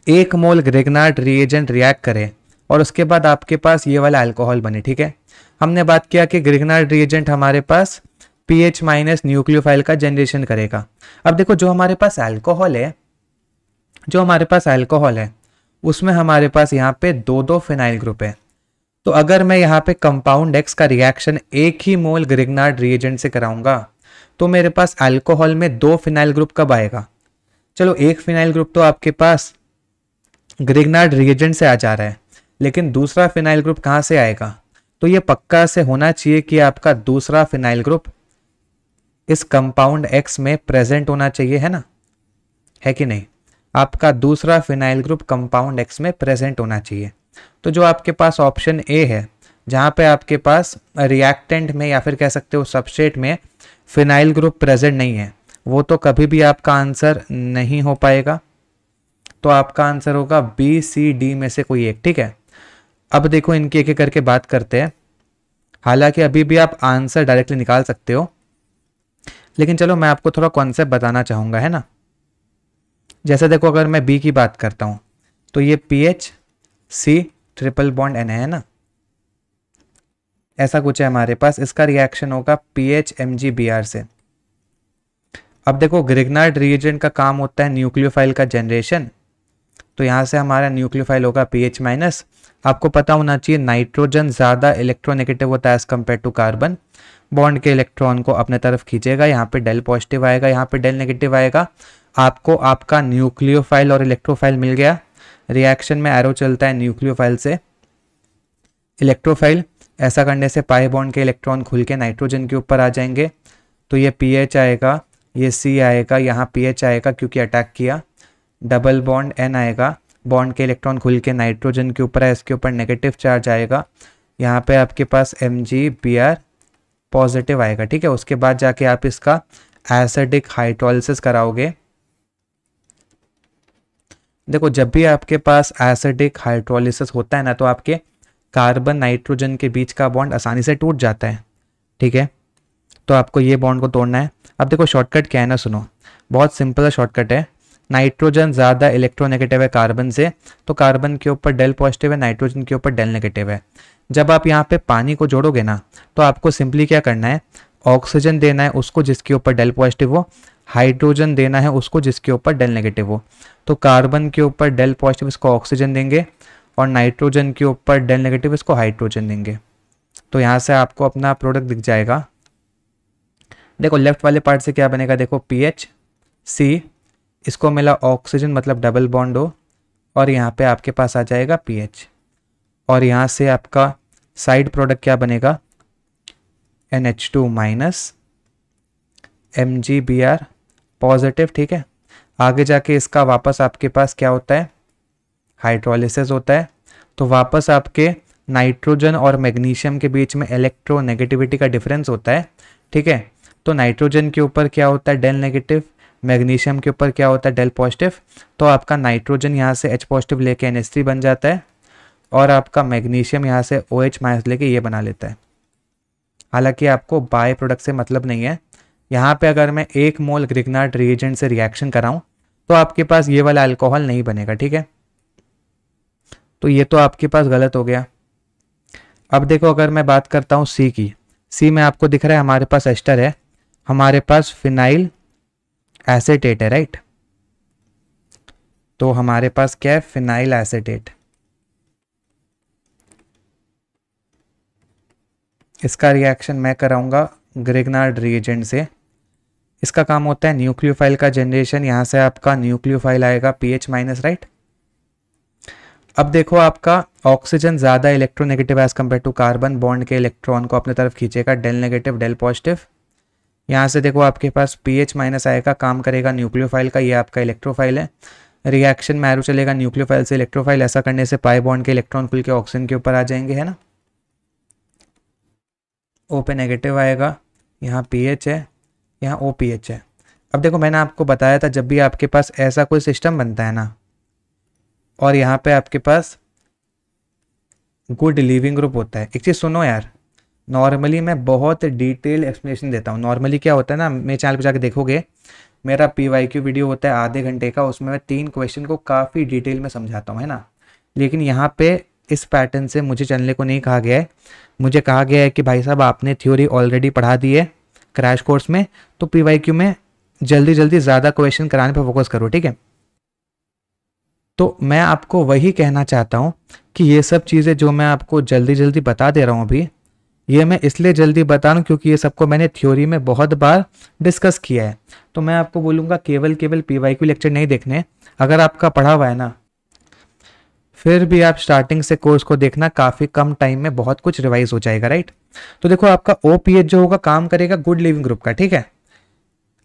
1 मोल ग्रिग्नार्ड रिएजेंट रिएक्ट करे और उसके बाद आपके पास ये वाला अल्कोहल बने, ठीक है। हमने बात किया कि ग्रिग्नार्ड रिएजेंट हमारे पास PH माइनस न्यूक्लियोफाइल का जनरेशन करेगा। अब देखो जो हमारे पास अल्कोहल है उसमें हमारे पास यहाँ पे 2 फिनाइल ग्रुप है। तो अगर मैं यहाँ पे कंपाउंड एक्स का रिएक्शन 1 ही मोल ग्रिग्नार्ड रिएजेंट से कराऊंगा तो मेरे पास अल्कोहल में 2 फिनाइल ग्रुप कब आएगा? चलो 1 फिनाइल ग्रुप तो आपके पास ग्रिग्नार्ड रिएजेंट से आ जा रहा है, लेकिन दूसरा फिनाइल ग्रुप कहाँ से आएगा? तो ये पक्का से होना चाहिए कि आपका दूसरा फिनाइल ग्रुप इस कंपाउंड एक्स में प्रेजेंट होना चाहिए, है ना, है कि नहीं? आपका दूसरा फिनाइल ग्रुप कंपाउंड एक्स में प्रेजेंट होना चाहिए। तो जो आपके पास ऑप्शन ए है, जहाँ पे आपके पास रिएक्टेंट में या फिर कह सकते हो सबस्ट्रेट में फिनाइल ग्रुप प्रेजेंट नहीं है, वो तो कभी भी आपका आंसर नहीं हो पाएगा। तो आपका आंसर होगा BCD में से कोई एक, ठीक है। अब देखो इनकी एक एक करके बात करते हैं। हालांकि अभी भी आप आंसर डायरेक्टली निकाल सकते हो, लेकिन चलो मैं आपको थोड़ा कॉन्सेप्ट बताना चाहूंगा, है ना। जैसे देखो अगर मैं बी की बात करता हूं तो ये PHC ट्रिपल बॉन्ड N है ना, ऐसा कुछ है हमारे पास। इसका रिएक्शन होगा PHMgBr से। अब देखो ग्रिग्नार्ड रिएजेंट का काम होता है न्यूक्लियोफाइल का जनरेशन, तो यहाँ से हमारा न्यूक्लियोफाइल होगा PH माइनस। आपको पता होना चाहिए नाइट्रोजन ज़्यादा इलेक्ट्रोनेगेटिव होता है as compare to carbon, bond के इलेक्ट्रॉन को अपने तरफ खींचेगा, यहाँ पे डेल पॉजिटिव आएगा, यहाँ पे डेल नेगेटिव आएगा। आपको आपका न्यूक्लियोफाइल और इलेक्ट्रोफाइल मिल गया। रिएक्शन में एरो चलता है न्यूक्लियोफाइल से इलेक्ट्रोफाइल, ऐसा करने से पाई बॉन्ड के इलेक्ट्रॉन खुल के नाइट्रोजन के ऊपर आ जाएंगे। तो ये पीएच आएगा, ये सी आएगा, यहाँ पीएच आएगा क्योंकि अटैक किया, डबल बॉन्ड एन आएगा, बॉन्ड के इलेक्ट्रॉन खुल के नाइट्रोजन के ऊपर है, इसके ऊपर नेगेटिव चार्ज आएगा, यहाँ पे आपके पास MgBr पॉजिटिव आएगा। ठीक है, उसके बाद जाके आप इसका एसिडिक हाइड्रोलिसिस कराओगे। देखो जब भी आपके पास एसिडिक हाइड्रोलिसिस होता है ना, तो आपके कार्बन नाइट्रोजन के बीच का बॉन्ड आसानी से टूट जाता है। ठीक है, तो आपको ये बॉन्ड को तोड़ना है। अब देखो शॉर्टकट क्या है ना, सुनो, बहुत सिंपल शॉर्टकट है। नाइट्रोजन ज़्यादा इलेक्ट्रोनेगेटिव है कार्बन से, तो कार्बन के ऊपर डेल पॉजिटिव है, नाइट्रोजन के ऊपर डेल नेगेटिव है। जब आप यहाँ पे पानी को जोड़ोगे ना, तो आपको सिंपली क्या करना है, ऑक्सीजन देना है उसको जिसके ऊपर डेल पॉजिटिव हो, हाइड्रोजन देना है उसको जिसके ऊपर डेल नेगेटिव हो। तो कार्बन के ऊपर डेल पॉजिटिव इसको ऑक्सीजन देंगे, और नाइट्रोजन के ऊपर डेल नेगेटिव इसको हाइड्रोजन देंगे। तो यहाँ से आपको अपना प्रोडक्ट दिख जाएगा। देखो लेफ्ट वाले पार्ट से क्या बनेगा, देखो PHC, इसको मिला ऑक्सीजन मतलब डबल बॉन्ड हो, और यहाँ पे आपके पास आ जाएगा PH, और यहाँ से आपका साइड प्रोडक्ट क्या बनेगा, NH2 माइनस MgBr पॉजिटिव। ठीक है, आगे जाके इसका वापस आपके पास क्या होता है, हाइड्रोलिसिस होता है। तो वापस आपके नाइट्रोजन और मैग्नीशियम के बीच में इलेक्ट्रोनेगेटिविटी का डिफरेंस होता है। ठीक है, तो नाइट्रोजन के ऊपर क्या होता है, डेल नेगेटिव, मैग्नीशियम के ऊपर क्या होता है, डेल पॉजिटिव। तो आपका नाइट्रोजन यहाँ से H पॉजिटिव लेके NH3 बन जाता है, और आपका मैग्नीशियम यहाँ से OH माइनस लेके ये बना लेता है। हालांकि आपको बाय प्रोडक्ट से मतलब नहीं है। यहाँ पे अगर मैं 1 मोल ग्रिग्नार्ड रिएजेंट से रिएक्शन कराऊं, तो आपके पास ये वाला अल्कोहल नहीं बनेगा। ठीक है, तो ये तो आपके पास गलत हो गया। अब देखो अगर मैं बात करता हूँ सी की, सी में आपको दिख रहा है हमारे पास एस्टर है, हमारे पास फिनाइल एसीटेट है, राइट। तो हमारे पास क्या है, फिनाइल एसीटेट। इसका रिएक्शन मैं कराऊंगा ग्रिग्नार्ड रिएजेंट से। इसका काम होता है न्यूक्लियोफाइल का जनरेशन, यहाँ से आपका न्यूक्लियोफाइल आएगा PH माइनस, राइट। अब देखो आपका ऑक्सीजन ज़्यादा electronegative as compare to carbon, bond के इलेक्ट्रॉन को अपने तरफ खींचेगा, डेल नेगेटिव डेल पॉजिटिव। यहाँ से देखो आपके पास PH माइनस आएगा, काम करेगा न्यूक्लियोफाइल का, ये आपका इलेक्ट्रोफाइल है। रिएक्शन में एरो चलेगा न्यूक्लियोफाइल से इलेक्ट्रोफाइल, ऐसा करने से पाई बॉन्ड के इलेक्ट्रॉन खुल के ऑक्सीजन के ऊपर आ जाएंगे, है ना। O पे नेगेटिव आएगा, यहाँ PH है, यहाँ OPH है। अब देखो मैंने आपको बताया था जब भी आपके पास ऐसा कोई सिस्टम बनता है ना, और यहाँ पे आपके पास गुड लीविंग ग्रुप होता है। एक चीज़ सुनो यार, नॉर्मली मैं बहुत डिटेल एक्सप्लेनेशन देता हूँ। नॉर्मली क्या होता है ना, मेरे चैनल पे जाके देखोगे, मेरा PYQ वीडियो होता है आधे घंटे का, उसमें मैं 3 क्वेश्चन को काफ़ी डिटेल में समझाता हूँ, है ना। लेकिन यहाँ पे इस पैटर्न से मुझे चलने को नहीं कहा गया है। मुझे कहा गया है कि भाई साहब आपने थ्योरी ऑलरेडी पढ़ा दी है क्रैश कोर्स में, तो PYQ में जल्दी जल्दी ज़्यादा क्वेश्चन कराने पर फोकस करो, ठीक है। तो मैं आपको वही कहना चाहता हूँ कि ये सब चीज़ें जो मैं आपको जल्दी जल्दी बता दे रहा हूँ अभी, ये मैं इसलिए जल्दी बता रहा हूँ क्योंकि ये सबको मैंने थ्योरी में बहुत बार डिस्कस किया है। तो मैं आपको बोलूँगा केवल PYQ लेक्चर नहीं देखने, अगर आपका पढ़ा हुआ है ना, फिर भी आप स्टार्टिंग से कोर्स को देखना, काफ़ी कम टाइम में बहुत कुछ रिवाइज हो जाएगा, राइट। तो देखो आपका OPH जो होगा काम करेगा गुड लिविंग ग्रुप का, ठीक है।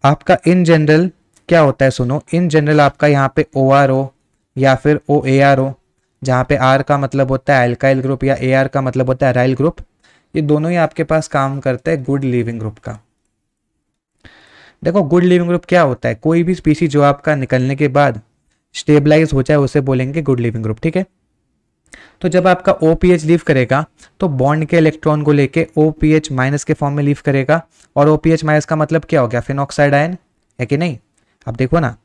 आपका इन जनरल क्या होता है, सुनो, इन जनरल आपका यहाँ पे ORO या फिर OARO, जहाँ पे R का मतलब होता है एल्काइल ग्रुप या AR का मतलब होता है अराइल ग्रुप, ये दोनों ही आपके पास काम करते हैं गुड लिविंग ग्रुप का। देखो गुड लिविंग ग्रुप क्या होता है, कोई भी स्पीशीज जो आपका निकलने के बाद स्टेबलाइज हो जाए उसे बोलेंगे गुड लिविंग ग्रुप, ठीक है। तो जब आपका OPH लीव करेगा तो बॉन्ड के इलेक्ट्रॉन को लेके OPH माइनस के फॉर्म में लीव करेगा, और OPH माइनस का मतलब क्या हो गया, फिनॉक्साइड आयन, है कि नहीं। अब देखो ना,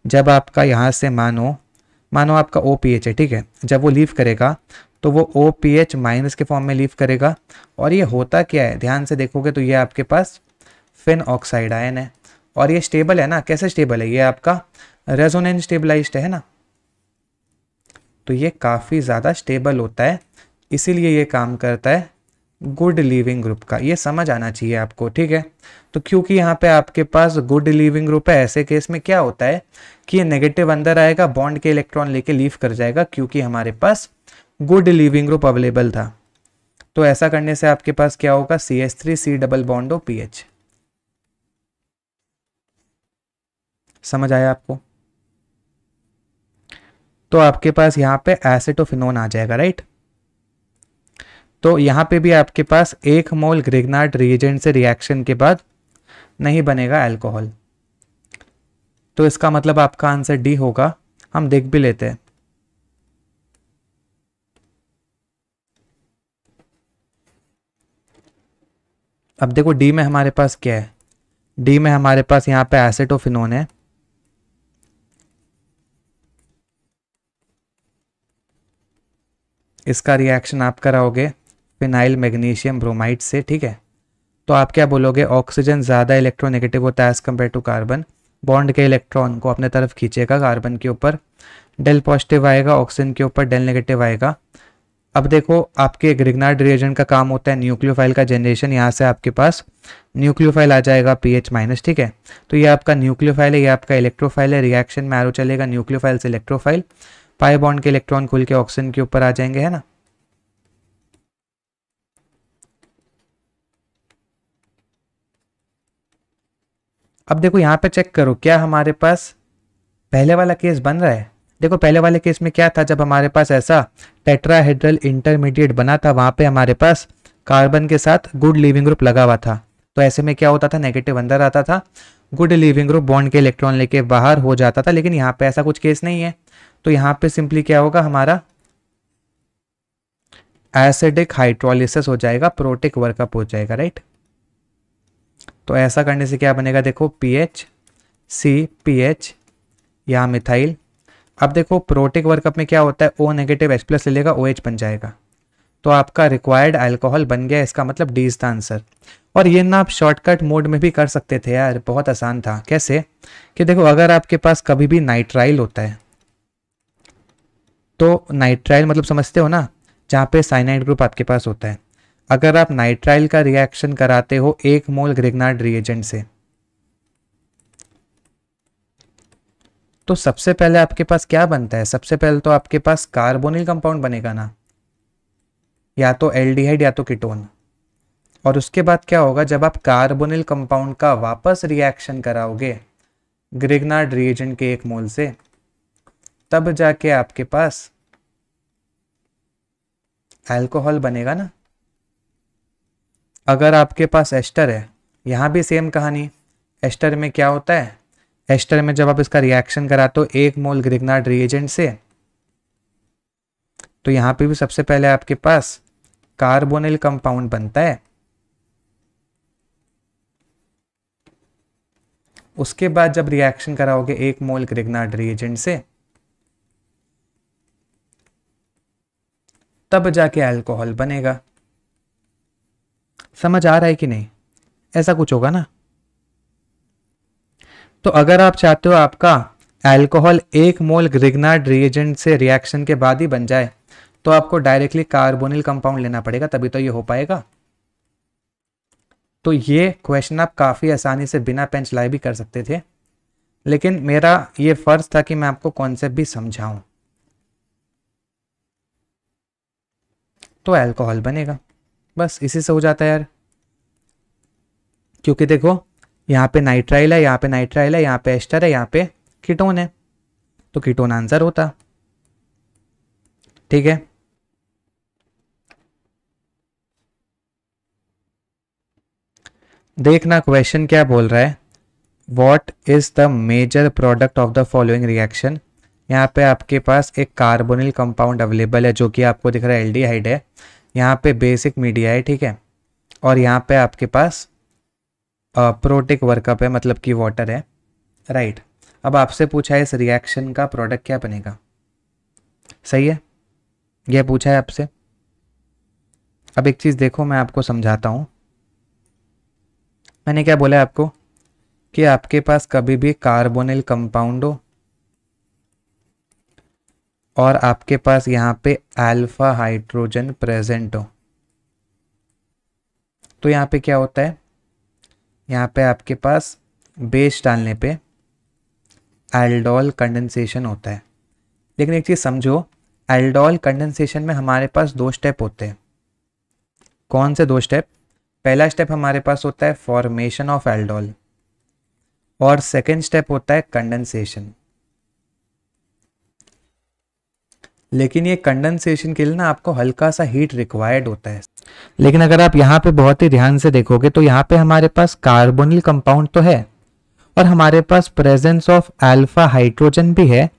जब आपका यहाँ से मानो आपका OPH है, ठीक है, जब वो लीव करेगा तो वो OPH माइनस के फॉर्म में लीव करेगा, और ये होता क्या है, ध्यान से देखोगे तो ये आपके पास फिन ऑक्साइड आयन है, और ये स्टेबल है ना। कैसे स्टेबल है, ये आपका रेजोनेंस स्टेबलाइज्ड है ना, तो ये काफ़ी ज़्यादा स्टेबल होता है, इसीलिए ये काम करता है गुड लिविंग ग्रुप का। ये समझ आना चाहिए आपको, ठीक है। तो क्योंकि यहाँ पे आपके पास गुड लिविंग ग्रुप है, ऐसे केस में क्या होता है कि ये नेगेटिव अंदर आएगा, बॉन्ड के इलेक्ट्रॉन लेके लीव कर जाएगा, क्योंकि हमारे पास गुड लिविंग ग्रुप अवेलेबल था। तो ऐसा करने से आपके पास क्या होगा, CH3 C डबल बॉन्ड हो PH। समझ आया आपको? तो आपके पास यहाँ पे एसिटोफिनोन आ जाएगा, राइट। तो यहाँ पे भी आपके पास 1 मोल ग्रिग्नार्ड रिएजेंट से रिएक्शन के बाद नहीं बनेगा अल्कोहल। तो इसका मतलब आपका आंसर डी होगा। हम देख भी लेते हैं। अब देखो डी में हमारे पास क्या है। डी में हमारे पास यहाँ पे एसिटोफिनोन है। इसका रिएक्शन आप कराओगे फिनाइल मैग्नीशियम ब्रोमाइड से, ठीक है। तो आप क्या बोलोगे, ऑक्सीजन ज़्यादा इलेक्ट्रोनेगेटिव होता है as compare to carbon. Bond के इलेक्ट्रॉन को अपने तरफ खींचेगा कार्बन के ऊपर, डेल पॉजिटिव आएगा, ऑक्सीजन के ऊपर डेल नेगेटिव आएगा। अब देखो आपके ग्रिग्नार्ड रिएजेंट का काम होता है न्यूक्लियोफाइल का जनरेशन। यहाँ से आपके पास न्यूक्लियोफाइल आ जाएगा पीएच माइनस, ठीक है। तो ये आपका न्यूक्लियोफाइल है, ये आपका इलेक्ट्रोफाइल है। रिएक्शन में एरो चलेगा न्यूक्लियोफाइल से इलेक्ट्रोफाइल, पाई बॉन्ड के इलेक्ट्रॉन खुल के ऑक्सीजन के ऊपर आ जाएंगे, है ना। अब देखो यहाँ पे चेक करो, क्या हमारे पास पहले वाला केस बन रहा है। देखो पहले वाले केस में क्या था, जब हमारे पास ऐसा टेट्राहेड्रल इंटरमीडिएट बना था, वहां पे हमारे पास कार्बन के साथ गुड लीविंग ग्रुप लगा हुआ था। तो ऐसे में क्या होता था, नेगेटिव अंदर आता था, गुड लीविंग ग्रुप बॉन्ड के इलेक्ट्रॉन लेके बाहर हो जाता था। लेकिन यहाँ पे ऐसा कुछ केस नहीं है। तो यहाँ पे सिंपली क्या होगा, हमारा एसिडिक हाइड्रोलिसिस हो जाएगा, प्रोटिक वर्कअप हो जाएगा, राइट। तो ऐसा करने से क्या बनेगा, देखो पीएच सी पीएच, यहाँ मिथाइल। अब देखो प्रोटिक वर्कअप में क्या होता है, ओ नेगेटिव H प्लस ले लेगा, OH बन जाएगा। तो आपका रिक्वायर्ड अल्कोहल बन गया। इसका मतलब डी इज द आंसर। और ये ना आप शॉर्टकट मोड में भी कर सकते थे यार, बहुत आसान था। कैसे कि देखो अगर आपके पास कभी भी नाइट्राइल होता है, तो नाइट्राइल मतलब समझते हो ना, जहाँ पे साइनाइड ग्रुप आपके पास होता है। अगर आप नाइट्राइल का रिएक्शन कराते हो 1 मोल ग्रिग्नार्ड रिएजेंट से, तो सबसे पहले आपके पास क्या बनता है, सबसे पहले तो आपके पास कार्बोनिल कंपाउंड बनेगा ना, या तो एल्डिहाइड या तो कीटोन। और उसके बाद क्या होगा, जब आप कार्बोनिल कंपाउंड का वापस रिएक्शन कराओगे ग्रिग्नार्ड रिएजेंट के 1 मोल से, तब जाके आपके पास अल्कोहल बनेगा ना। अगर आपके पास एस्टर है, यहां भी सेम कहानी। एस्टर में क्या होता है, एस्टर में जब आप इसका रिएक्शन कराते हो 1 मोल ग्रिग्नार्ड रिएजेंट से, तो यहां पे भी सबसे पहले आपके पास कार्बोनिल कंपाउंड बनता है। उसके बाद जब रिएक्शन कराओगे 1 मोल ग्रिग्नार्ड रिएजेंट से, तब जाके अल्कोहल बनेगा। समझ आ रहा है कि नहीं, ऐसा कुछ होगा ना। तो अगर आप चाहते हो आपका अल्कोहल 1 मोल ग्रिग्नार्ड रिएजेंट से रिएक्शन के बाद ही बन जाए, तो आपको डायरेक्टली कार्बोनिल कंपाउंड लेना पड़ेगा, तभी तो ये हो पाएगा। तो ये क्वेश्चन आप काफ़ी आसानी से बिना पेन चलाए भी कर सकते थे, लेकिन मेरा ये फर्ज था कि मैं आपको कॉन्सेप्ट भी समझाऊं। तो अल्कोहल बनेगा, बस इसी से हो जाता है यार। क्योंकि देखो यहाँ पे नाइट्राइल है, यहाँ पे नाइट्राइल है, यहाँ पे एस्टर है, यहाँ पे कीटोन है, तो कीटोन आंसर होता। ठीक है, देखना क्वेश्चन क्या बोल रहा है। What is the major product of the following reaction. यहाँ पे आपके पास एक कार्बोनिल कंपाउंड अवेलेबल है, जो कि आपको दिख रहा है एल्डिहाइड है। यहाँ पे बेसिक मीडिया है, ठीक है। और यहाँ पे आपके पास प्रोटिक वर्कअप है, मतलब कि वाटर है, राइट। अब आपसे पूछा है इस रिएक्शन का प्रोडक्ट क्या बनेगा, सही है, यह पूछा है आपसे। अब एक चीज़ देखो, मैं आपको समझाता हूँ। मैंने क्या बोला है आपको कि आपके पास कभी भी कार्बोनिल कंपाउंड हो और आपके पास यहाँ पे अल्फा हाइड्रोजन प्रेजेंट हो, तो यहाँ पे क्या होता है, यहाँ पे आपके पास बेस डालने पे एल्डोल कंडेंसेशन होता है। लेकिन एक चीज़ समझो, एल्डोल कंडेंसेशन में हमारे पास 2 स्टेप होते हैं। कौन से 2 स्टेप? पहला स्टेप हमारे पास होता है फॉर्मेशन ऑफ एल्डोल, और सेकेंड स्टेप होता है कंडेंसेशन। लेकिन ये कंडेंसेशन के लिए ना आपको हल्का सा हीट रिक्वायर्ड होता है। लेकिन अगर आप यहाँ पे बहुत ही ध्यान से देखोगे तो यहाँ पे हमारे पास कार्बोनिल कंपाउंड तो है और हमारे पास प्रेजेंस ऑफ अल्फा हाइड्रोजन भी है,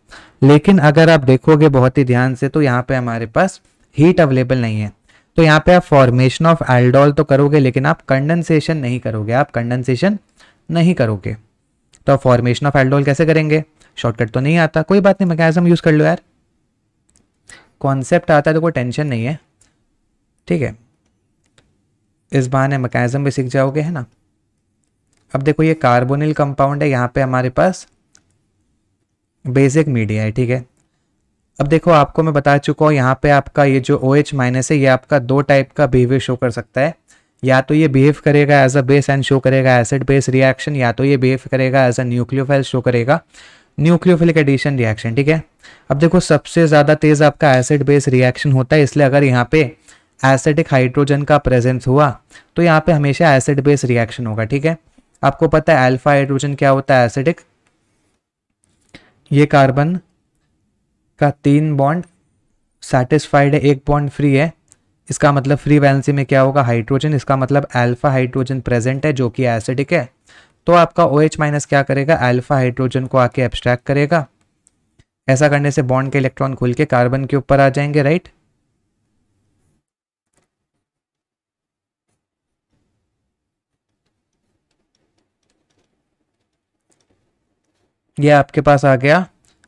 लेकिन अगर आप देखोगे बहुत ही ध्यान से तो यहाँ पे हमारे पास हीट अवेलेबल नहीं है। तो यहाँ पे आप फॉर्मेशन ऑफ एल्डोल तो करोगे लेकिन आप कंडेंसेशन नहीं करोगे, आप कंडेंसेशन नहीं करोगे। तो आप फॉर्मेशन ऑफ एल्डोल कैसे करेंगे? शॉर्टकट तो नहीं आता, कोई बात नहीं, मैकेनिज्म यूज कर लो यार। कॉन्सेप्ट आता है तो कोई टेंशन नहीं है, ठीक है, इस बहाने मैकेनिज्म भी सीख जाओगे, है ना। अब देखो ये कार्बोनिल कंपाउंड है, यहाँ पे हमारे पास बेसिक मीडिया है, ठीक है। अब देखो आपको मैं बता चुका हूँ यहाँ पे आपका ये जो OH माइनस है ये आपका दो टाइप का बिहेवियर शो कर सकता है। या तो ये बिहेव करेगा as a base and show करेगा एसिड बेस रिएक्शन, या तो ये बिहेव करेगा एज अ न्यूक्लियोफाइल शो करेगा न्यूक्लियोफिलिक एडिशन रिएक्शन, ठीक है। अब देखो सबसे ज़्यादा तेज आपका एसिड बेस रिएक्शन होता है, इसलिए अगर यहाँ पे एसिडिक हाइड्रोजन का प्रेजेंस हुआ तो यहाँ पे हमेशा एसिड बेस रिएक्शन होगा, ठीक है। आपको पता है अल्फा हाइड्रोजन क्या होता है? एसिडिक। ये कार्बन का 3 बॉन्ड सेटिस्फाइड है, 1 बॉन्ड फ्री है, इसका मतलब फ्री वैलेंसी में क्या होगा? हाइड्रोजन, इसका मतलब अल्फा हाइड्रोजन प्रेजेंट है जो कि एसिडिक है। तो आपका OH माइनस क्या करेगा? अल्फा हाइड्रोजन को आके एब्स्ट्रैक्ट करेगा। ऐसा करने से बॉन्ड के इलेक्ट्रॉन खुल के कार्बन के ऊपर आ जाएंगे, राइट। ये आपके पास आ गया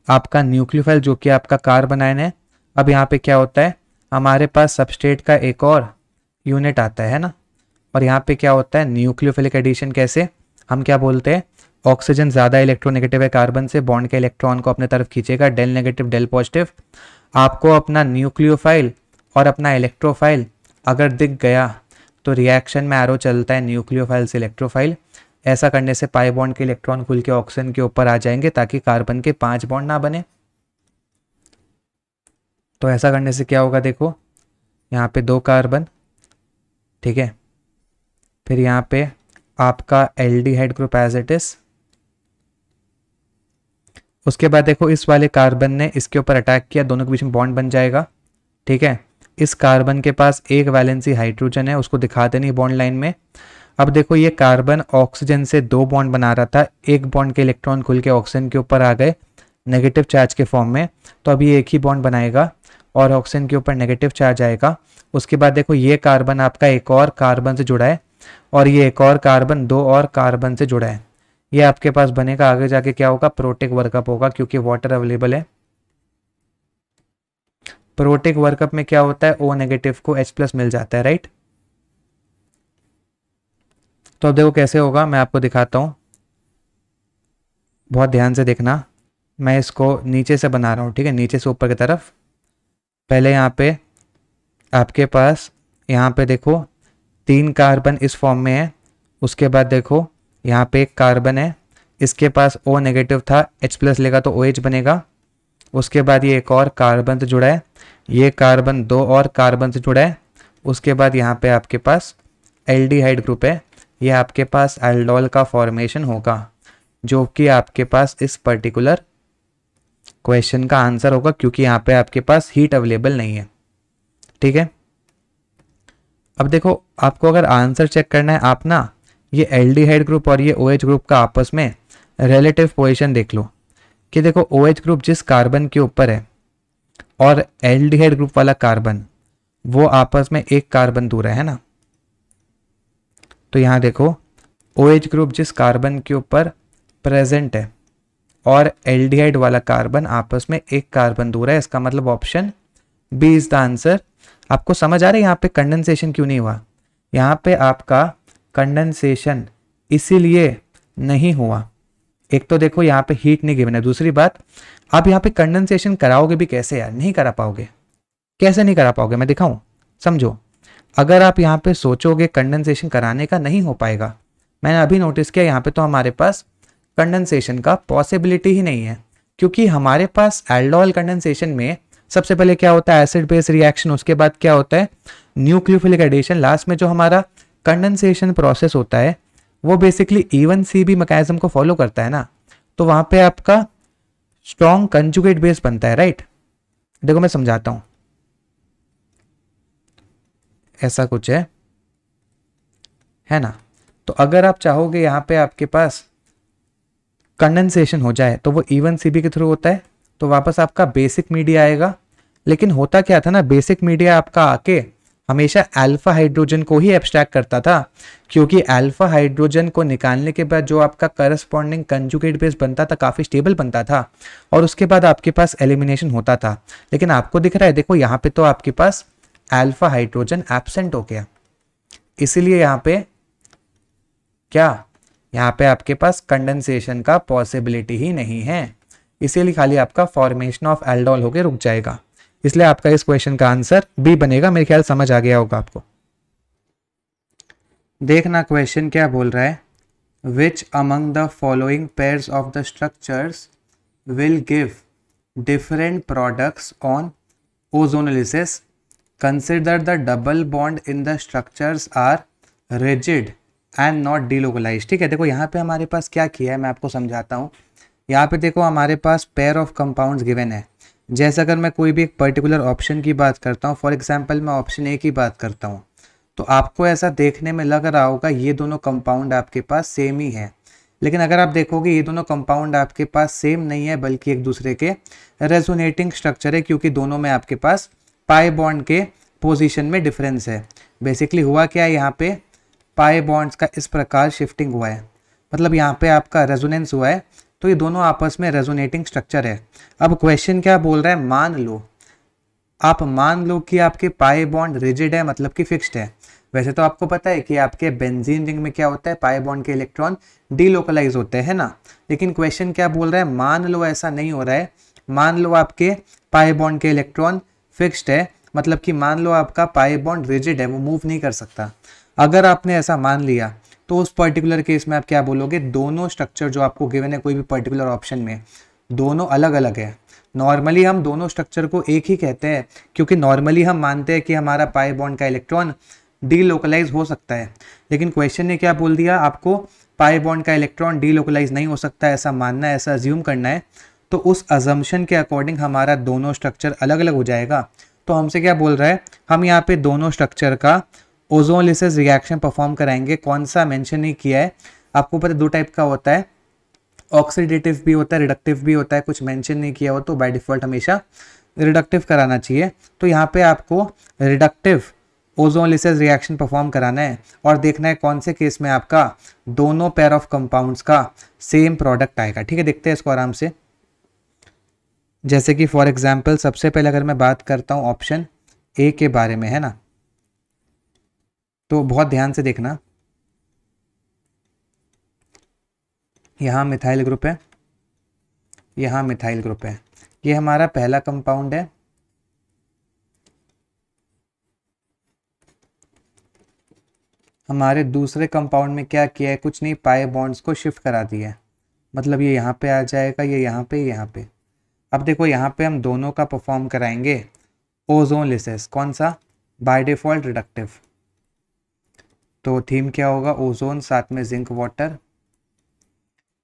आपका न्यूक्लियोफाइल जो कि आपका कार्बन आयन है। अब यहाँ पे क्या होता है? हमारे पास सबस्ट्रेट का एक और यूनिट आता है ना, और यहाँ पे क्या होता है? Nucleophilic addition. कैसे? हम क्या बोलते हैं? ऑक्सीजन ज़्यादा इलेक्ट्रोनेगेटिव है कार्बन से, बॉन्ड के इलेक्ट्रॉन को अपने तरफ खींचेगा, डेल नेगेटिव डेल पॉजिटिव। आपको अपना न्यूक्लियोफाइल और अपना इलेक्ट्रोफाइल अगर दिख गया तो रिएक्शन में एरो चलता है न्यूक्लियोफाइल से इलेक्ट्रोफाइल। ऐसा करने से पाई बॉन्ड के इलेक्ट्रॉन खुल के ऑक्सीजन के ऊपर आ जाएंगे ताकि कार्बन के 5 बॉन्ड ना बने। तो ऐसा करने से क्या होगा? देखो यहाँ पे 2 कार्बन, ठीक है, फिर यहाँ पे आपका aldehyde group as it is. उसके बाद देखो इस वाले कार्बन ने इसके ऊपर अटैक किया, दोनों के बीच में बॉन्ड बन जाएगा, ठीक है। इस कार्बन के पास एक वैलेंसी हाइड्रोजन है, उसको दिखा देनी बॉन्ड लाइन में। अब देखो ये कार्बन ऑक्सीजन से 2 बॉन्ड बना रहा था, एक बॉन्ड के इलेक्ट्रॉन खुल के ऑक्सीजन के ऊपर आ गए नेगेटिव चार्ज के फॉर्म में, तो अब ये एक ही बॉन्ड बनाएगा और ऑक्सीजन के ऊपर नेगेटिव चार्ज आएगा। उसके बाद देखो ये कार्बन आपका एक और कार्बन से जुड़ा है और ये एक और कार्बन 2 और कार्बन से जुड़ा है। ये आपके पास बनेगा, आगे जाके क्या होगा? प्रोटिक वर्कअप होगा क्योंकि वाटर अवेलेबल है। प्रोटिक वर्कअप में क्या होता है? O नेगेटिव को H+ मिल जाता है, राइट। तो अब देखो कैसे होगा, मैं आपको दिखाता हूँ, बहुत ध्यान से देखना। मैं इसको नीचे से बना रहा हूँ, ठीक है, नीचे से ऊपर की तरफ। पहले यहाँ पे आपके पास यहाँ पे देखो 3 कार्बन इस फॉर्म में है। उसके बाद देखो यहाँ पे एक कार्बन है, इसके पास O नेगेटिव था, H+ लेगा तो OH बनेगा। उसके बाद ये एक और कार्बन से जुड़ा है, ये कार्बन 2 और कार्बन से जुड़ा है। उसके बाद यहाँ पे आपके पास एल्डिहाइड ग्रुप है, ये आपके पास एल्डोल का फॉर्मेशन होगा जो कि आपके पास इस पर्टिकुलर क्वेश्चन का आंसर होगा क्योंकि यहाँ पे आपके पास हीट अवेलेबल नहीं है, ठीक है। अब देखो आपको अगर आंसर चेक करना है, आप ना ये एल्डिहाइड ग्रुप और ये OH ग्रुप का आपस में रिलेटिव पोजीशन देख लो कि देखो OH ग्रुप जिस कार्बन के ऊपर है और एल्डिहाइड ग्रुप वाला कार्बन वो आपस में 1 कार्बन दूर है ना। तो यहाँ देखो OH ग्रुप जिस कार्बन के ऊपर प्रेजेंट है और एल्डिहाइड वाला कार्बन आपस में 1 कार्बन दूर है, इसका मतलब option B is the answer. आपको समझ आ रहा है यहाँ पे कंडेंसेशन क्यों नहीं हुआ? यहाँ पे आपका कंडेंसेशन इसीलिए नहीं हुआ, एक तो देखो यहाँ पे हीट नहीं गिवन है, दूसरी बात आप यहाँ पे कंडेंसेशन कराओगे भी कैसे यार? नहीं करा पाओगे। कैसे नहीं करा पाओगे? मैं दिखाऊं, समझो। अगर आप यहाँ पे सोचोगे कंडेंसेशन कराने का, नहीं हो पाएगा। मैंने अभी नोटिस किया यहाँ पे तो हमारे पास कंडेंसेशन का पॉसिबिलिटी ही नहीं है क्योंकि हमारे पास एल्डोल कंडेंसेशन में सबसे पहले क्या होता है? एसिड बेस रिएक्शन, उसके बाद क्या होता है? Nucleophilic addition. लास्ट में जो हमारा कंडेंसेशन प्रोसेस होता है वो बेसिकली E1CB मैकेनिज्म को फॉलो करता है ना, तो वहां पे आपका स्ट्रॉन्ग कंजुगेट बेस बनता है, राइट। देखो मैं समझाता हूं, ऐसा कुछ है ना। तो अगर आप चाहोगे यहाँ पे आपके पास कंडेंसेशन हो जाए तो वो E1CB के थ्रू होता है, तो वापस आपका बेसिक मीडिया आएगा। लेकिन होता क्या था ना, बेसिक मीडिया आपका आके हमेशा अल्फा हाइड्रोजन को ही एब्स्ट्रैक्ट करता था, क्योंकि अल्फा हाइड्रोजन को निकालने के बाद जो आपका करस्पॉन्डिंग कंजुगेट बेस बनता था काफ़ी स्टेबल बनता था, और उसके बाद आपके पास एलिमिनेशन होता था। लेकिन आपको दिख रहा है, देखो यहाँ पे तो आपके पास अल्फा हाइड्रोजन एब्सेंट हो गया, इसीलिए यहाँ पे क्या, यहाँ पे आपके पास कंडेंसेशन का पॉसिबिलिटी ही नहीं है, इसीलिए खाली आपका फॉर्मेशन ऑफ एल्डोल होके रुक जाएगा। इसलिए आपका इस क्वेश्चन का आंसर बी बनेगा। मेरे ख्याल समझ आ गया होगा आपको। देखना क्वेश्चन क्या बोल रहा है, which among the following pairs of the structures will give different products on ozonolysis, consider the double bond in the structures are rigid and not delocalize. ठीक है, देखो यहाँ पे हमारे पास क्या किया है, मैं आपको समझाता हूँ। यहाँ पे देखो हमारे पास पेयर ऑफ कंपाउंड्स गिवन है। जैसे अगर मैं कोई भी एक पर्टिकुलर ऑप्शन की बात करता हूँ, फॉर एग्जांपल मैं ऑप्शन ए की बात करता हूँ, तो आपको ऐसा देखने में लग रहा होगा ये दोनों कंपाउंड आपके पास सेम ही है। लेकिन अगर आप देखोगे ये दोनों कंपाउंड आपके पास सेम नहीं है, बल्कि एक दूसरे के रेजोनेटिंग स्ट्रक्चर है, क्योंकि दोनों में आपके पास पाई बॉन्ड के पोजीशन में डिफरेंस है। बेसिकली हुआ क्या है, यहाँ पे पाई बॉन्ड्स का इस प्रकार शिफ्टिंग हुआ है, मतलब यहाँ पे आपका रेजोनेंस हुआ है, तो ये दोनों आपस में रेजोनेटिंग स्ट्रक्चर है। अब क्वेश्चन क्या बोल रहा है, मान लो कि आपके पाई बॉन्ड रिजिड है, मतलब कि फिक्स्ड है। वैसे तो आपको पता है कि आपके बेंजीन रिंग में क्या होता है, पाई बॉन्ड के इलेक्ट्रॉन डीलोकलाइज होते हैं ना। लेकिन क्वेश्चन क्या बोल रहा है, मान लो ऐसा नहीं हो रहा है, मान लो आपके पाई बॉन्ड के इलेक्ट्रॉन फिक्स्ड है, मतलब कि मान लो आपका पाई बॉन्ड रिजिड है, वो मूव नहीं कर सकता। अगर आपने ऐसा मान लिया तो उस पर्टिकुलर केस में आप क्या बोलोगे, दोनों स्ट्रक्चर जो आपको गिवन है कोई भी पर्टिकुलर ऑप्शन में, दोनों अलग अलग है। नॉर्मली हम दोनों स्ट्रक्चर को एक ही कहते हैं, क्योंकि नॉर्मली हम मानते हैं कि हमारा पाई बॉन्ड का इलेक्ट्रॉन डीलोकलाइज हो सकता है। लेकिन क्वेश्चन ने क्या बोल दिया, आपको पाई बॉन्ड का इलेक्ट्रॉन डीलोकलाइज नहीं हो सकता, ऐसा मानना है, ऐसा अज्यूम करना है। तो उस अजम्पशन के अकॉर्डिंग हमारा दोनों स्ट्रक्चर अलग अलग हो जाएगा। तो हमसे क्या बोल रहा है, हम यहाँ पे दोनों स्ट्रक्चर का ओजोनलिसिस रिएक्शन परफॉर्म कराएंगे। कौन सा मेंशन नहीं किया है, आपको पता है दो टाइप का होता है, ऑक्सीडेटिव भी होता है, रिडक्टिव भी होता है। कुछ मेंशन नहीं किया हो तो बाय डिफॉल्ट हमेशा रिडक्टिव कराना चाहिए। तो यहाँ पे आपको रिडक्टिव ओजोनलिसिस रिएक्शन परफॉर्म कराना है और देखना है कौन से केस में आपका दोनों पेयर ऑफ कंपाउंड्स का सेम प्रोडक्ट आएगा। ठीक है, देखते हैं इसको आराम से। जैसे कि फॉर एग्जाम्पल सबसे पहले अगर मैं बात करता हूँ ऑप्शन ए के बारे में, है ना, तो बहुत ध्यान से देखना। यहाँ मिथाइल ग्रुप है, यहाँ मिथाइल ग्रुप है, ये हमारा पहला कंपाउंड है। हमारे दूसरे कंपाउंड में क्या किया है, कुछ नहीं, पाई बॉन्ड्स को शिफ्ट करा दिया है, मतलब ये यहाँ पे आ जाएगा, ये यहाँ पे, यहाँ पे। अब देखो यहाँ पे हम दोनों का परफॉर्म कराएंगे ओजोनलिसिस, कौन सा, बाय डिफॉल्ट रिडक्टिव। तो थीम क्या होगा, ओजोन साथ में जिंक वाटर।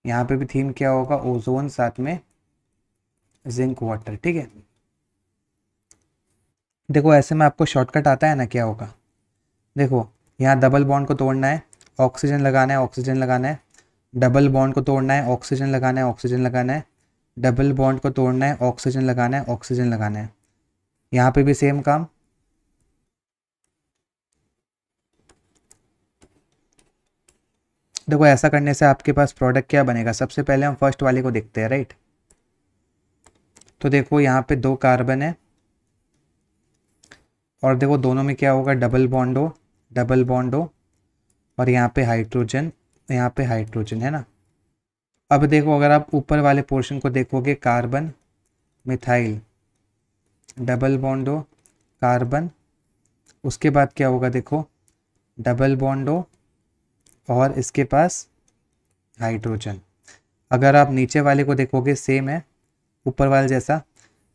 यहाँ पे भी थीम क्या होगा, ओजोन साथ में जिंक वाटर। ठीक है, देखो ऐसे में आपको शॉर्टकट आता है ना, क्या होगा, देखो यहाँ डबल बॉन्ड को तोड़ना है, ऑक्सीजन लगाना है, ऑक्सीजन लगाना है, डबल बॉन्ड को तोड़ना है, ऑक्सीजन लगाना है, ऑक्सीजन लगाना है, डबल बॉन्ड को तोड़ना है, ऑक्सीजन लगाना है, ऑक्सीजन लगाना है। यहाँ पे भी सेम काम। देखो ऐसा करने से आपके पास प्रोडक्ट क्या बनेगा, सबसे पहले हम फर्स्ट वाले को देखते हैं, राइट। तो देखो यहाँ पे दो कार्बन है और देखो दोनों में क्या होगा, डबल बॉन्ड हो, डबल बॉन्ड हो, और यहाँ पे हाइड्रोजन, यहाँ पे हाइड्रोजन, है ना। अब देखो अगर आप ऊपर वाले पोर्शन को देखोगे, कार्बन मिथाइल, डबल बॉन्ड हो, कार्बन, उसके बाद क्या होगा, देखो डबल बॉन्ड हो और इसके पास हाइड्रोजन। अगर आप नीचे वाले को देखोगे सेम है ऊपर वाले जैसा,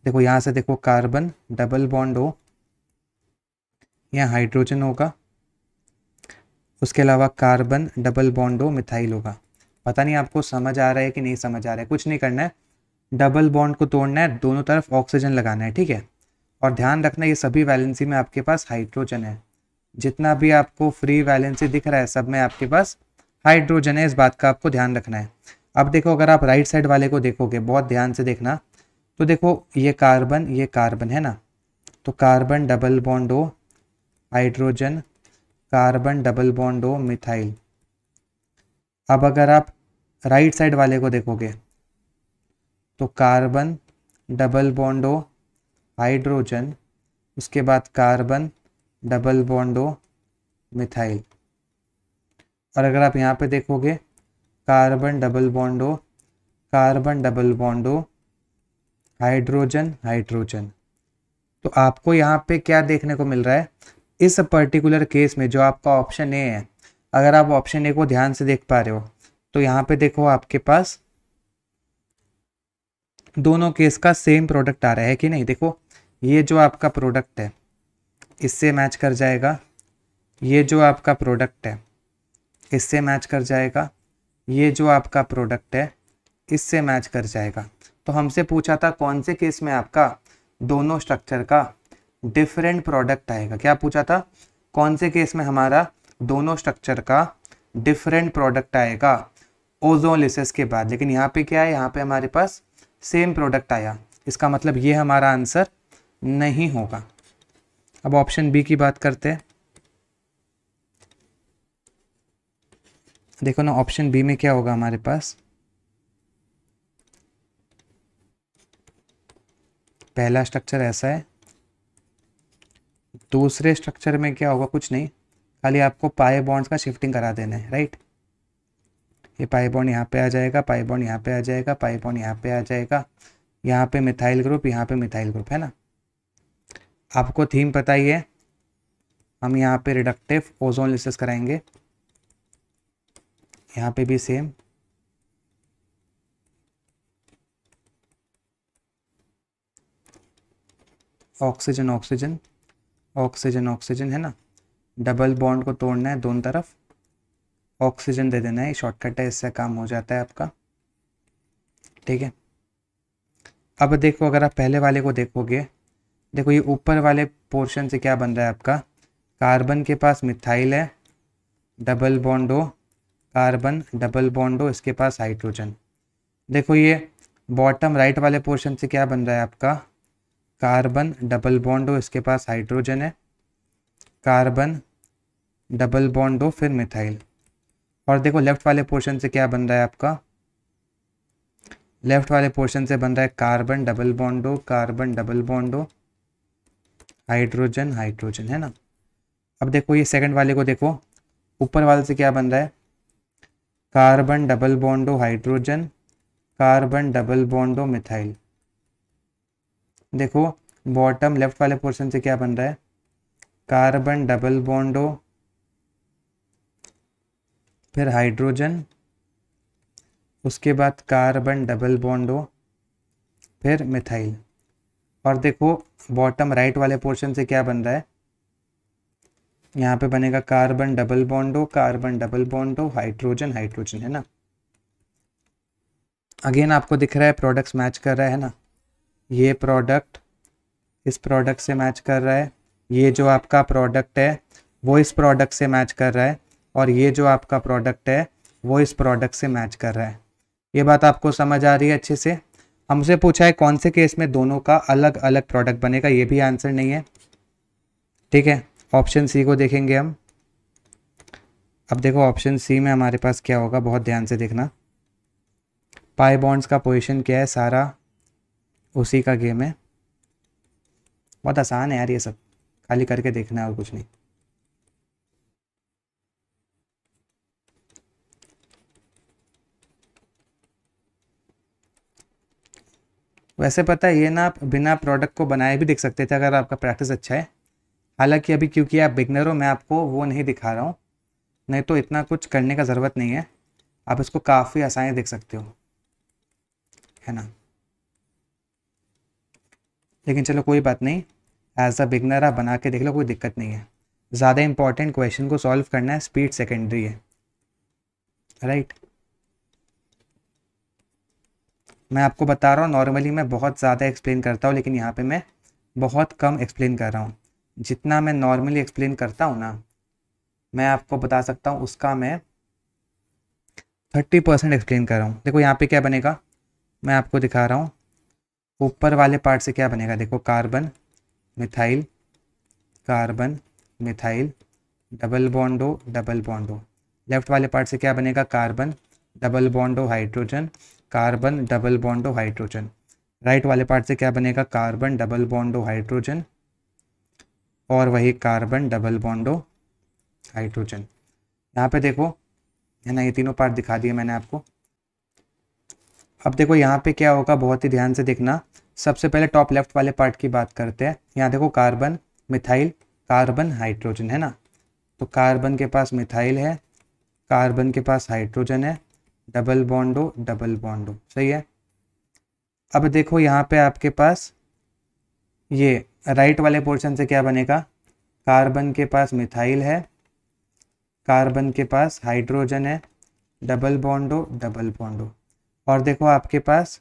देखो यहाँ से देखो कार्बन डबल बॉन्ड हो, यहाँ हाइड्रोजन होगा, उसके अलावा कार्बन डबल बॉन्डो मिथाइल होगा। पता नहीं आपको समझ आ रहा है कि नहीं समझ आ रहा है। कुछ नहीं करना है, डबल बॉन्ड को तोड़ना है, दोनों तरफ ऑक्सीजन लगाना है, ठीक है। और ध्यान रखना ये सभी वैलेंसी में आपके पास हाइड्रोजन है। जितना भी आपको फ्री वैलेंसी दिख रहा है सब में आपके पास हाइड्रोजन है, इस बात का आपको ध्यान रखना है। अब देखो अगर आप राइट साइड वाले को देखोगे, बहुत ध्यान से देखना, तो देखो ये कार्बन है ना, तो carbon double bond O hydrogen, carbon double bond O methyl. अब अगर आप राइट साइड वाले को देखोगे तो carbon double bond O hydrogen, उसके बाद carbon double bond O methyl. और अगर आप यहाँ पे देखोगे carbon double bond O, carbon double bond O hydrogen hydrogen. तो आपको यहाँ पे क्या देखने को मिल रहा है इस पर्टिकुलर केस में, जो आपका ऑप्शन ए है, अगर आप ऑप्शन ए को ध्यान से देख पा रहे हो तो यहाँ पे देखो आपके पास दोनों केस का सेम प्रोडक्ट आ रहा है कि नहीं। देखो ये जो आपका प्रोडक्ट है इससे मैच कर जाएगा, ये जो आपका प्रोडक्ट है इससे मैच कर जाएगा, ये जो आपका प्रोडक्ट है इससे मैच कर जाएगा। तो हमसे पूछा था कौन से केस में आपका दोनों स्ट्रक्चर का डिफरेंट प्रोडक्ट आएगा। क्या पूछा था, कौन से केस में हमारा दोनों स्ट्रक्चर का डिफरेंट प्रोडक्ट आएगा ओजोनलिसिस के बाद। लेकिन यहाँ पे क्या है, यहाँ पे हमारे पास सेम प्रोडक्ट आया, इसका मतलब ये हमारा आंसर नहीं होगा। अब ऑप्शन बी की बात करते हैं। देखो ना ऑप्शन बी में क्या होगा हमारे पास, पहला स्ट्रक्चर ऐसा है, दूसरे स्ट्रक्चर में क्या होगा, कुछ नहीं, खाली आपको पाई बॉन्ड्स का शिफ्टिंग करा देना है, राइट। ये पाई बॉन्ड यहाँ पे आ जाएगा, पाई बॉन्ड यहाँ पे आ जाएगा, पाई बॉन्ड यहाँ पे आ जाएगा, यहाँ पे मिथाइल ग्रुप, यहाँ पे मिथाइल ग्रुप, है ना। आपको थीम पता ही है, हम यहाँ पे रिडक्टिव ओजोनलिसिस कराएंगे, यहाँ पे भी same. Oxygen oxygen oxygen oxygen, है ना, डबल बॉन्ड को तोड़ना है, दोनों तरफ ऑक्सीजन दे देना है, शॉर्टकट है, इससे काम हो जाता है आपका, ठीक है। अब देखो अगर आप पहले वाले को देखोगे, देखो ये ऊपर वाले पोर्शन से क्या बन रहा है आपका, कार्बन के पास मिथाइल है, डबल बॉन्ड हो, कार्बन डबल बॉन्ड हो, इसके पास हाइड्रोजन। देखो ये बॉटम राइट वाले पोर्शन से क्या बन रहा है आपका, कार्बन डबल बॉन्ड हो, इसके पास हाइड्रोजन है, कार्बन डबल बॉन्ड हो, फिर मिथाइल। और देखो लेफ्ट वाले पोर्शन से क्या बन रहा है आपका, लेफ्ट वाले पोर्शन से बन रहा है कार्बन डबल बॉन्ड हो, कार्बन डबल बॉन्ड हो, हाइड्रोजन हाइड्रोजन, है ना। अब देखो ये सेकंड वाले को देखो, ऊपर वाले से क्या बन रहा है, कार्बन डबल बॉन्ड हो हाइड्रोजन, कार्बन डबल बॉन्ड हो मिथाइल। देखो बॉटम लेफ्ट वाले पोर्शन से क्या बन रहा है, कार्बन डबल बॉन्ड हो, फिर हाइड्रोजन, उसके बाद कार्बन डबल बॉन्ड हो, फिर मिथाइल। और देखो बॉटम राइट वाले पोर्शन से क्या बन रहा है, यहाँ पे बनेगा कार्बन डबल बॉन्ड हो, कार्बन डबल बॉन्ड हो, हाइड्रोजन हाइड्रोजन, है ना। अगेन आपको दिख रहा है प्रोडक्ट्स मैच कर रहा है ना, ये प्रोडक्ट इस प्रोडक्ट से मैच कर रहा है, ये जो आपका प्रोडक्ट है वो इस प्रोडक्ट से मैच कर रहा है, और ये जो आपका प्रोडक्ट है वो इस प्रोडक्ट से मैच कर रहा है। ये बात आपको समझ आ रही है अच्छे से। हमसे पूछा है कौन से केस में दोनों का अलग अलग प्रोडक्ट बनेगा, ये भी आंसर नहीं है, ठीक है। ऑप्शन सी को देखेंगे हम। अब देखो ऑप्शन सी में हमारे पास क्या होगा, बहुत ध्यान से देखना, पाई बॉन्ड्स का पोजीशन क्या है, सारा उसी का गेम है, बहुत आसान है यार ये सब, खाली करके देखना है और कुछ नहीं। वैसे पता है ये ना आप बिना प्रोडक्ट को बनाए भी देख सकते थे अगर आपका प्रैक्टिस अच्छा है। हालांकि अभी क्योंकि आप बिगनर हो मैं आपको वो नहीं दिखा रहा हूँ, नहीं तो इतना कुछ करने का ज़रूरत नहीं है, आप इसको काफ़ी आसानी देख सकते हो, है ना। लेकिन चलो कोई बात नहीं, एज अ बिगनर आप बना के देख लो, कोई दिक्कत नहीं है। ज़्यादा इंपॉर्टेंट क्वेश्चन को सॉल्व करना है, स्पीड सेकेंडरी है, राइट। मैं आपको बता रहा हूँ, नॉर्मली मैं बहुत ज़्यादा एक्सप्लेन करता हूँ, लेकिन यहाँ पे मैं बहुत कम एक्सप्लेन कर रहा हूँ। जितना मैं नॉर्मली एक्सप्लेन करता हूँ ना, मैं आपको बता सकता हूँ उसका मैं 30% एक्सप्लेन कर रहा हूँ। देखो यहाँ पे क्या बनेगा, मैं आपको दिखा रहा हूँ। ऊपर वाले पार्ट से क्या बनेगा, देखो carbon methyl, carbon methyl, double bond double bond. Left वाले पार्ट से क्या बनेगा, carbon double bond hydrogen, carbon double bond hydrogen. Right वाले पार्ट से क्या बनेगा, कार्बन डबल बॉन्डो हाइड्रोजन और वही कार्बन डबल बॉन्डो हाइड्रोजन। यहाँ पे देखो है ना, ये तीनों पार्ट दिखा दिए मैंने आपको। अब देखो यहाँ पे क्या होगा, बहुत ही ध्यान से देखना। सबसे पहले टॉप लेफ्ट वाले पार्ट की बात करते हैं। यहाँ देखो कार्बन मिथाइल कार्बन हाइड्रोजन है ना, तो कार्बन के पास मिथाइल है, कार्बन के पास हाइड्रोजन है, डबल बॉन्डो डबल बॉन्डो, सही है। अब देखो यहाँ पे आपके पास ये राइट वाले पोर्शन से क्या बनेगा, कार्बन के पास मिथाइल है, कार्बन के पास हाइड्रोजन है, डबल बॉन्डो डबल बॉन्डो। और देखो आपके पास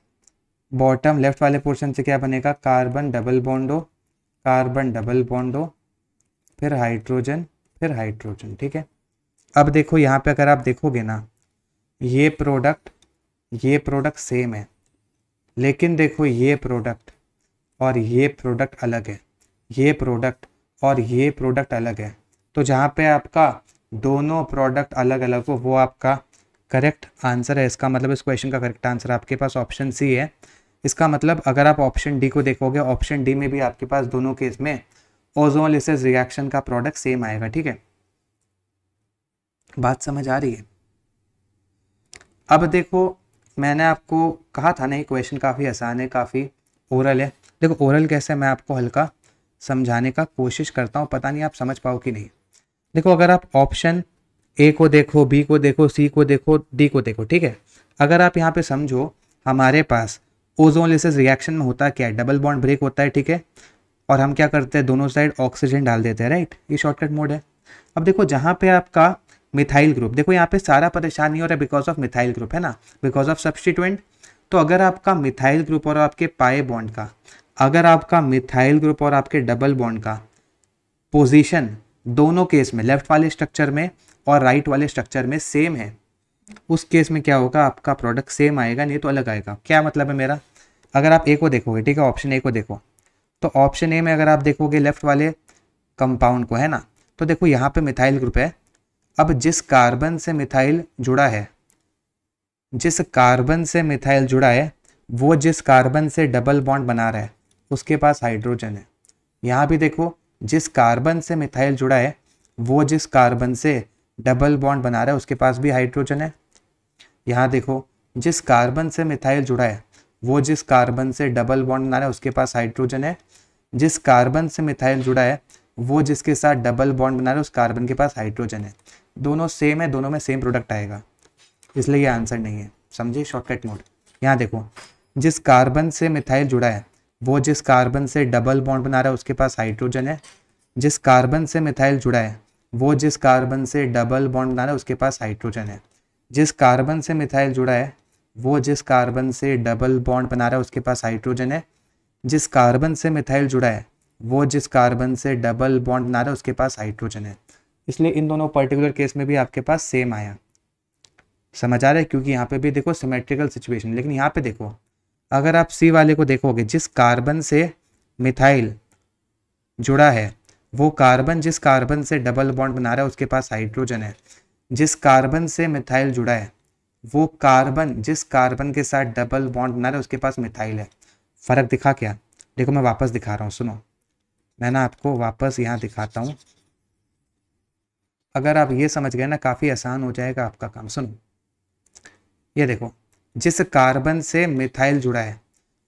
बॉटम लेफ्ट वाले पोर्शन से क्या बनेगा, कार्बन डबल बॉन्डो, कार्बन डबल बॉन्डो, फिर हाइड्रोजन, फिर हाइड्रोजन, ठीक है। अब देखो यहाँ पे अगर आप देखोगे ना, ये प्रोडक्ट सेम है, लेकिन देखो ये प्रोडक्ट और ये प्रोडक्ट अलग है, ये प्रोडक्ट और ये प्रोडक्ट अलग है। तो जहाँ पे आपका दोनों प्रोडक्ट अलग अलग हो, वो आपका करेक्ट आंसर है। इसका मतलब इस क्वेश्चन का करेक्ट आंसर आपके पास ऑप्शन सी है। इसका मतलब अगर आप ऑप्शन डी को देखोगे, ऑप्शन डी में भी आपके पास दोनों केस में ओजोलिसिस रिएक्शन का प्रोडक्ट सेम आएगा, ठीक है। बात समझ आ रही है। अब देखो मैंने आपको कहा था ना, ये क्वेश्चन काफ़ी आसान है, काफ़ी ओरल है। देखो ओरल कैसे, मैं आपको हल्का समझाने का कोशिश करता हूँ, पता नहीं आप समझ पाओ कि नहीं। देखो अगर आप ऑप्शन ए को देखो, बी को देखो, सी को देखो, डी को देखो, ठीक है। अगर आप यहाँ पे समझो, हमारे पास ओजोलिसिस रिएक्शन में होता क्या है, डबल बॉन्ड ब्रेक होता है, ठीक है। और हम क्या करते हैं, दोनों साइड ऑक्सीजन डाल देते हैं, राइट। ये शॉर्टकट मोड है। अब देखो जहाँ पे आपका मिथाइल ग्रुप, देखो यहाँ पे सारा परेशान नहीं हो रहा है बिकॉज ऑफ मिथाइल ग्रुप, है ना, बिकॉज ऑफ सब्स्टिट्यूएंट। तो अगर आपका मिथाइल ग्रुप और आपके पाए बॉन्ड का, अगर आपका मिथाइल ग्रुप और आपके डबल बॉन्ड का पोजीशन दोनों केस में, लेफ्ट वाले स्ट्रक्चर में और राइट वाले स्ट्रक्चर में सेम है, उस केस में क्या होगा, आपका प्रोडक्ट सेम आएगा, नहीं तो अलग आएगा। क्या मतलब है मेरा, अगर आप ए को देखोगे, ठीक है, ऑप्शन ए को देखो, तो ऑप्शन ए में अगर आप देखोगे लेफ्ट वाले कंपाउंड को, है ना, तो देखो यहाँ पे मिथाइल ग्रुप है। अब जिस कार्बन से मिथाइल जुड़ा है, जिस कार्बन से मिथाइल जुड़ा है, वो जिस कार्बन से डबल बॉन्ड बना रहा है उसके पास हाइड्रोजन है। यहाँ भी देखो जिस कार्बन से मिथाइल जुड़ा है, वो जिस कार्बन से डबल बॉन्ड बना रहा है उसके पास भी हाइड्रोजन है। यहाँ देखो जिस कार्बन से मिथाइल जुड़ा है, वो जिस कार्बन से डबल बॉन्ड बना रहा है उसके पास हाइड्रोजन है। जिस कार्बन से मिथाइल जुड़ा है, वो जिसके साथ डबल बॉन्ड बना रहा है उस कार्बन के पास हाइड्रोजन है। दोनों सेम है, दोनों में सेम प्रोडक्ट आएगा, इसलिए ये आंसर नहीं है। समझिए शॉर्टकट मोड। यहाँ देखो जिस कार्बन से मिथाइल जुड़ा है, वो जिस कार्बन से डबल बॉन्ड बना रहा है उसके पास हाइड्रोजन है। जिस कार्बन से मिथाइल जुड़ा है, वो जिस कार्बन से डबल बॉन्ड बना रहा है उसके पास हाइड्रोजन है। जिस कार्बन से मिथाइल जुड़ा है, वो जिस कार्बन से डबल बॉन्ड बना रहा है उसके पास हाइड्रोजन है। जिस कार्बन से मिथाइल जुड़ा है, वो जिस कार्बन से डबल बॉन्ड बना रहा है उसके पास हाइड्रोजन है। इसलिए इन दोनों पर्टिकुलर केस में भी आपके पास सेम आया। समझ आ रहा है, क्योंकि यहाँ पे भी देखो सिमेट्रिकल सिचुएशन। लेकिन यहाँ पे देखो अगर आप सी वाले को देखोगे, जिस कार्बन से मिथाइल जुड़ा है, वो कार्बन जिस कार्बन से डबल बॉन्ड बना रहा है उसके पास हाइड्रोजन है। जिस कार्बन से मिथाइल जुड़ा है, वो कार्बन जिस कार्बन के साथ डबल बॉन्ड बना रहा है उसके पास मिथाइल है। फर्क दिखा क्या? देखो मैं वापस दिखा रहा हूँ, सुनो, मैं ना आपको वापस यहाँ दिखाता हूँ। अगर आप ये समझ गए ना, काफ़ी आसान हो जाएगा आपका काम। सुनो, ये देखो जिस कार्बन से मिथाइल जुड़ा है,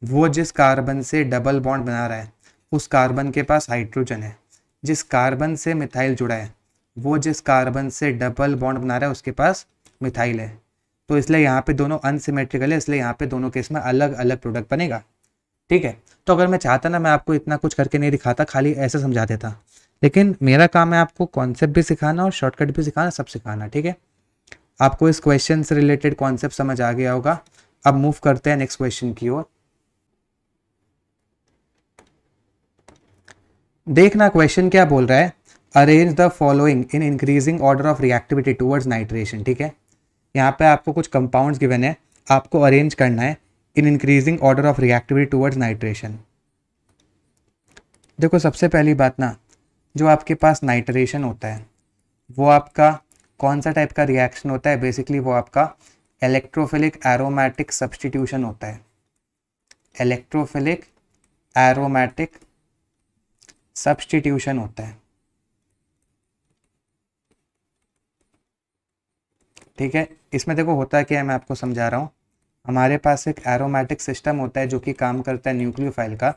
वो जिस कार्बन से डबल बॉन्ड बना रहा है उस कार्बन के पास हाइड्रोजन है। जिस कार्बन से मिथाइल जुड़ा है, वो जिस कार्बन से डबल बॉन्ड बना रहा है उसके पास मिथाइल है। तो इसलिए यहाँ पे दोनों अनसिमेट्रिकल है, इसलिए यहाँ पे दोनों केस में अलग अलग प्रोडक्ट बनेगा, ठीक है। तो अगर मैं चाहता ना, मैं आपको इतना कुछ करके नहीं दिखाता, खाली ऐसे समझा देता, लेकिन मेरा काम है आपको कॉन्सेप्ट भी सिखाना और शॉर्टकट भी सिखाना, सब सिखाना, ठीक है। आपको इस क्वेश्चन से रिलेटेड कॉन्सेप्ट समझ आ गया होगा। अब मूव करते हैं नेक्स्ट क्वेश्चन की ओर। देखना क्वेश्चन क्या बोल रहा है, arrange the following in increasing order of reactivity towards nitration, ठीक है। यहाँ पे आपको कुछ कंपाउंड्स गिवन है, आपको अरेंज करना है in increasing order of reactivity towards nitration. देखो सबसे पहली बात ना, जो आपके पास नाइट्रेशन होता है वो आपका कौन सा टाइप का रिएक्शन होता है, बेसिकली वो आपका इलेक्ट्रोफिलिक एरोमेटिक सब्स्टिट्यूशन होता है। इलेक्ट्रोफिलिक एरोमेटिक सब्स्टिट्यूशन होता है, ठीक है। इसमें देखो होता क्या है, मैं आपको समझा रहा हूँ। हमारे पास एक एरोमेटिक सिस्टम होता है जो कि काम करता है न्यूक्लियोफाइल का।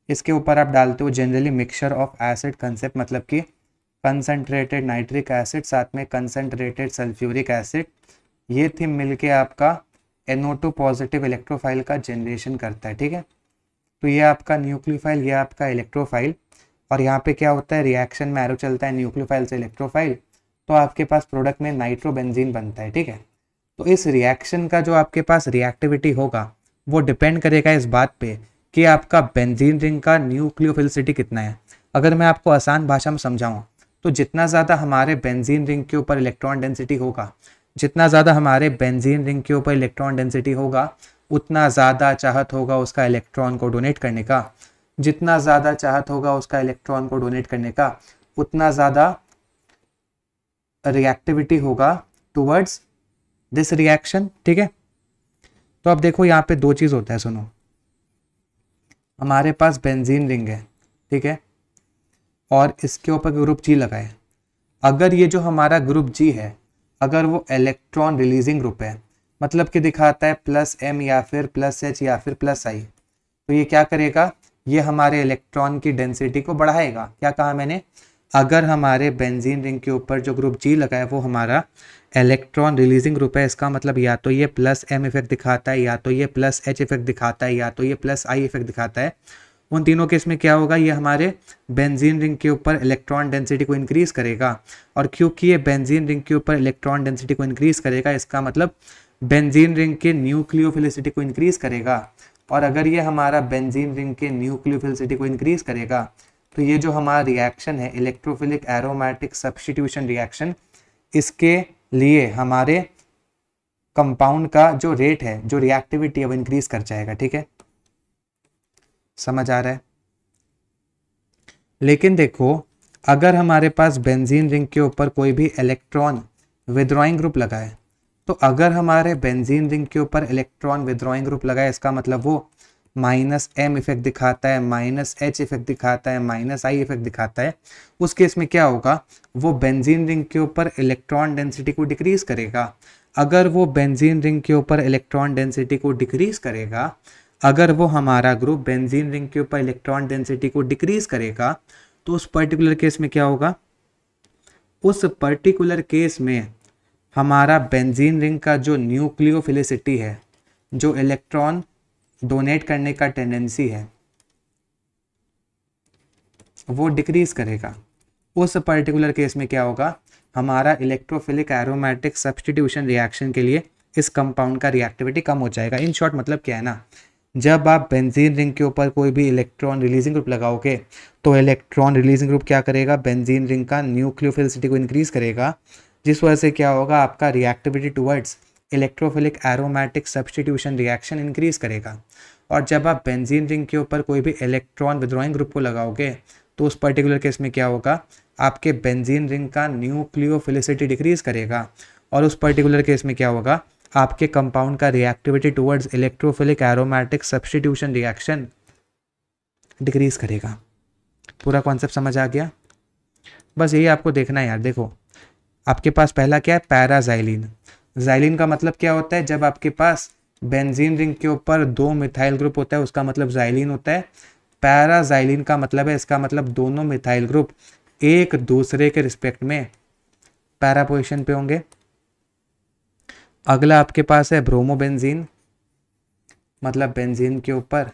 इसके ऊपर आप डालते हो generally mixture of acid concept, मतलब कि कंसनट्रेटेड नाइट्रिक एसिड साथ में कंसनट्रेटेड सल्फ्यूरिक एसिड, ये थी मिलके आपका NO2 पॉजिटिव इलेक्ट्रोफाइल का जनरेशन करता है, ठीक है। तो ये आपका न्यूक्लियोफाइल, ये आपका इलेक्ट्रोफाइल, और यहाँ पे क्या होता है, रिएक्शन में एरो चलता है न्यूक्लियोफाइल से इलेक्ट्रोफाइल, तो आपके पास प्रोडक्ट में नाइट्रोबेंजीन बनता है, ठीक है। तो इस रिएक्शन का जो आपके पास रिएक्टिविटी होगा वो डिपेंड करेगा इस बात पे कि आपका बेंजीन रिंग का न्यूक्लियोफिलिसिटी कितना है। अगर मैं आपको आसान भाषा में समझाऊं तो जितना ज़्यादा हमारे बेंजीन रिंग के ऊपर इलेक्ट्रॉन डेंसिटी होगा, जितना ज़्यादा हमारे बेंजीन रिंग के ऊपर इलेक्ट्रॉन डेंसिटी होगा, उतना ज़्यादा चाहत होगा उसका इलेक्ट्रॉन को डोनेट करने का। जितना ज़्यादा चाहत होगा उसका इलेक्ट्रॉन को डोनेट करने का, उतना ज़्यादा रिएक्टिविटी होगा टुवर्ड्स दिस रिएक्शन, ठीक है। तो अब देखो यहाँ पे दो चीज़ होता है, सुनो। हमारे पास बेंजीन रिंग है, ठीक है, और इसके ऊपर ग्रुप G लगा है। अगर ये जो हमारा ग्रुप G है, अगर वो इलेक्ट्रॉन रिलीजिंग ग्रुप है, मतलब कि दिखाता है +M या फिर +H या फिर +I, तो ये क्या करेगा, ये हमारे इलेक्ट्रॉन की डेंसिटी को बढ़ाएगा। क्या कहा मैंने, अगर हमारे बेंजीन रिंग के ऊपर जो ग्रुप G लगा है वो हमारा इलेक्ट्रॉन रिलीजिंग ग्रुप है, इसका मतलब या तो ये +M इफेक्ट दिखाता है, या तो ये +H इफेक्ट दिखाता है, या तो ये +I इफेक्ट दिखाता है। उन तीनों केस में क्या होगा, ये हमारे बेंजीन रिंग के ऊपर इलेक्ट्रॉन डेंसिटी को इंक्रीज करेगा। और क्योंकि ये बेंजीन रिंग के ऊपर इलेक्ट्रॉन डेंसिटी को इंक्रीज करेगा, इसका मतलब बेंजीन रिंग के न्यूक्लियोफिलिसिटी को इंक्रीज करेगा। और अगर ये हमारा बेंजीन रिंग के न्यूक्लियोफिलिसिटी को इंक्रीज करेगा, तो ये जो हमारा रिएक्शन है इलेक्ट्रोफिलिक एरोमेटिक सब्स्टिट्यूशन रिएक्शन, इसके लिए हमारे कंपाउंड का जो रेट है, जो रिएक्टिविटी है, वो इंक्रीज कर जाएगा, ठीक है। समझ आ रहा है। लेकिन देखो अगर हमारे पास बेंजीन रिंग के ऊपर कोई भी इलेक्ट्रॉन विथड्रॉइंग ग्रुप लगा है, तो अगर हमारे बेंजीन रिंग के ऊपर इलेक्ट्रॉन विथड्रॉइंग ग्रुप लगा है, इसका मतलब वो -M इफेक्ट दिखाता है, -H इफेक्ट दिखाता है, -I इफेक्ट दिखाता है। उस केस में क्या होगा, वो बेंजीन रिंग के ऊपर इलेक्ट्रॉन डेंसिटी को डिक्रीज करेगा। अगर वो बेंजीन रिंग के ऊपर इलेक्ट्रॉन डेंसिटी को डिक्रीज करेगा, अगर वो हमारा ग्रुप बेंजीन रिंग के ऊपर इलेक्ट्रॉन डेंसिटी को डिक्रीज करेगा, तो उस पर्टिकुलर केस में क्या होगा, उस पर्टिकुलर केस में हमारा बेंजीन रिंग का जो न्यूक्लियोफिलिसिटी है, जो इलेक्ट्रॉन डोनेट करने का टेंडेंसी है, वो डिक्रीज करेगा। उस पर्टिकुलर केस में क्या होगा, हमारा इलेक्ट्रोफिलिक एरोमेटिक सब्स्टिट्यूशन रिएक्शन के लिए इस कंपाउंड का रिएक्टिविटी कम हो जाएगा। इन शॉर्ट मतलब क्या है ना, जब आप बेंजीन रिंग के ऊपर कोई भी इलेक्ट्रॉन रिलीजिंग ग्रुप लगाओगे, तो इलेक्ट्रॉन रिलीजिंग ग्रुप क्या करेगा, बेंजीन रिंग का न्यूक्लियोफिलिसिटी को इंक्रीज करेगा, जिस वजह से क्या होगा, आपका reactivity towards electrophilic aromatic substitution reaction increase करेगा। और जब आप बेंजीन रिंग के ऊपर कोई भी इलेक्ट्रॉन विथड्रॉइंग ग्रुप को लगाओगे, तो उस पर्टिकुलर केस में क्या होगा, आपके बेंजीन रिंग का न्यूक्लियोफिलिसिटी डिक्रीज करेगा। और उस पर्टिकुलर केस में क्या होगा, आपके कंपाउंड का reactivity towards electrophilic aromatic substitution reaction decrease करेगा। पूरा कॉन्सेप्ट समझ आ गया। बस यही आपको देखना है यार। देखो आपके पास पहला क्या है, पैराजाइलिन। जाइलिन का मतलब क्या होता है, जब आपके पास बेंजीन रिंग के ऊपर 2 मिथाइल ग्रुप होता है, उसका मतलब जाइलिन होता है। पैराजाइलिन का मतलब है, इसका मतलब दोनों मिथाइल ग्रुप एक दूसरे के रिस्पेक्ट में पैरा पोजीशन पे होंगे। अगला आपके पास है ब्रोमोबेंजीन, मतलब बेंजीन के ऊपर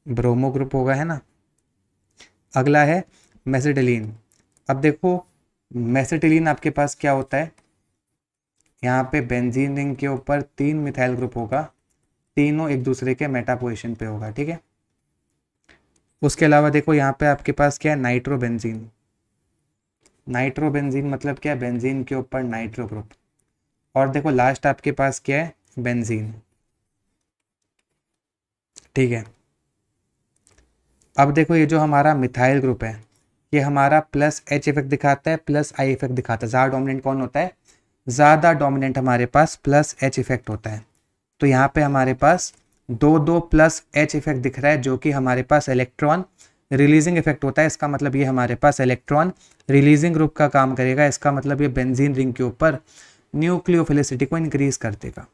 ब्रोमो ग्रुप होगा, है ना। अगला है मेसिटिलीन। अब देखो मेसिटिलीन आपके पास क्या होता है, यहाँ पे बेंजीन रिंग के ऊपर 3 मिथाइल ग्रुप होगा, तीनों एक दूसरे के मेटा पोजीशन पे होगा, ठीक है। उसके अलावा देखो यहाँ पे आपके पास क्या है, नाइट्रोबेंजीन। नाइट्रोबेंजीन मतलब क्या है, बेंजीन के ऊपर नाइट्रो ग्रुप। और देखो लास्ट आपके पास क्या है, बेंजीन, ठीक है। अब देखो ये जो हमारा मिथाइल ग्रुप है, ये हमारा प्लस एच इफेक्ट दिखाता है, प्लस आई इफेक्ट दिखाता है। ज़्यादा डोमिनेंट कौन होता है, ज़्यादा डोमिनेंट हमारे पास प्लस एच इफेक्ट होता है। तो यहाँ पे हमारे पास दो दो प्लस एच इफेक्ट दिख रहा है, जो कि हमारे पास इलेक्ट्रॉन रिलीजिंग इफेक्ट होता है। इसका मतलब ये हमारे पास इलेक्ट्रॉन रिलीजिंग ग्रुप का काम करेगा। इसका मतलब ये बेंजीन रिंग के ऊपर न्यूक्लियोफिलिसिटी को इंक्रीज कर देगा।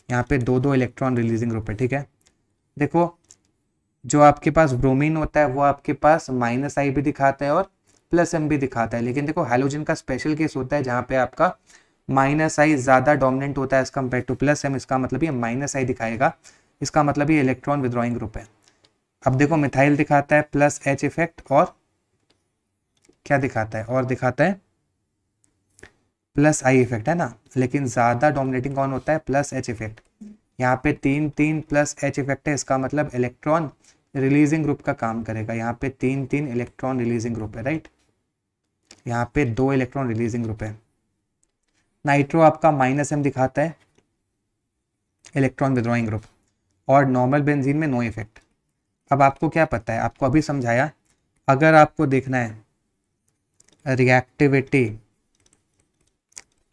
यहाँ पे दो दो इलेक्ट्रॉन रिलीजिंग ग्रुप है, ठीक है। देखो जो आपके पास ब्रोमीन होता है वो आपके पास माइनस आई भी दिखाता है और प्लस एम भी दिखाता है, लेकिन देखो हैलोजन का स्पेशल केस होता है जहाँ पे आपका माइनस आई ज़्यादा डोमिनेंट होता है as compare to plus M. इसका मतलब ये माइनस आई दिखाएगा, इसका मतलब ये इलेक्ट्रॉन विद्रॉइंग ग्रुप है। अब देखो मिथाइल दिखाता है प्लस एच इफेक्ट, और क्या दिखाता है, और दिखाता है प्लस आई इफेक्ट, है ना। लेकिन ज़्यादा डोमिनेटिंग कौन होता है, प्लस एच इफेक्ट। यहाँ पे 3 प्लस एच इफेक्ट है, इसका मतलब इलेक्ट्रॉन रिलीजिंग ग्रुप का काम करेगा। यहाँ पे 3 इलेक्ट्रॉन रिलीजिंग ग्रुप है, राइट। यहाँ पे 2 इलेक्ट्रॉन रिलीजिंग ग्रुप है। नाइट्रो आपका माइनस एम दिखाता है, इलेक्ट्रॉन विद्रॉइंग ग्रुप, और नॉर्मल बेंजीन में नो इफेक्ट। अब आपको क्या पता है, आपको अभी समझाया। अगर आपको देखना है reactivity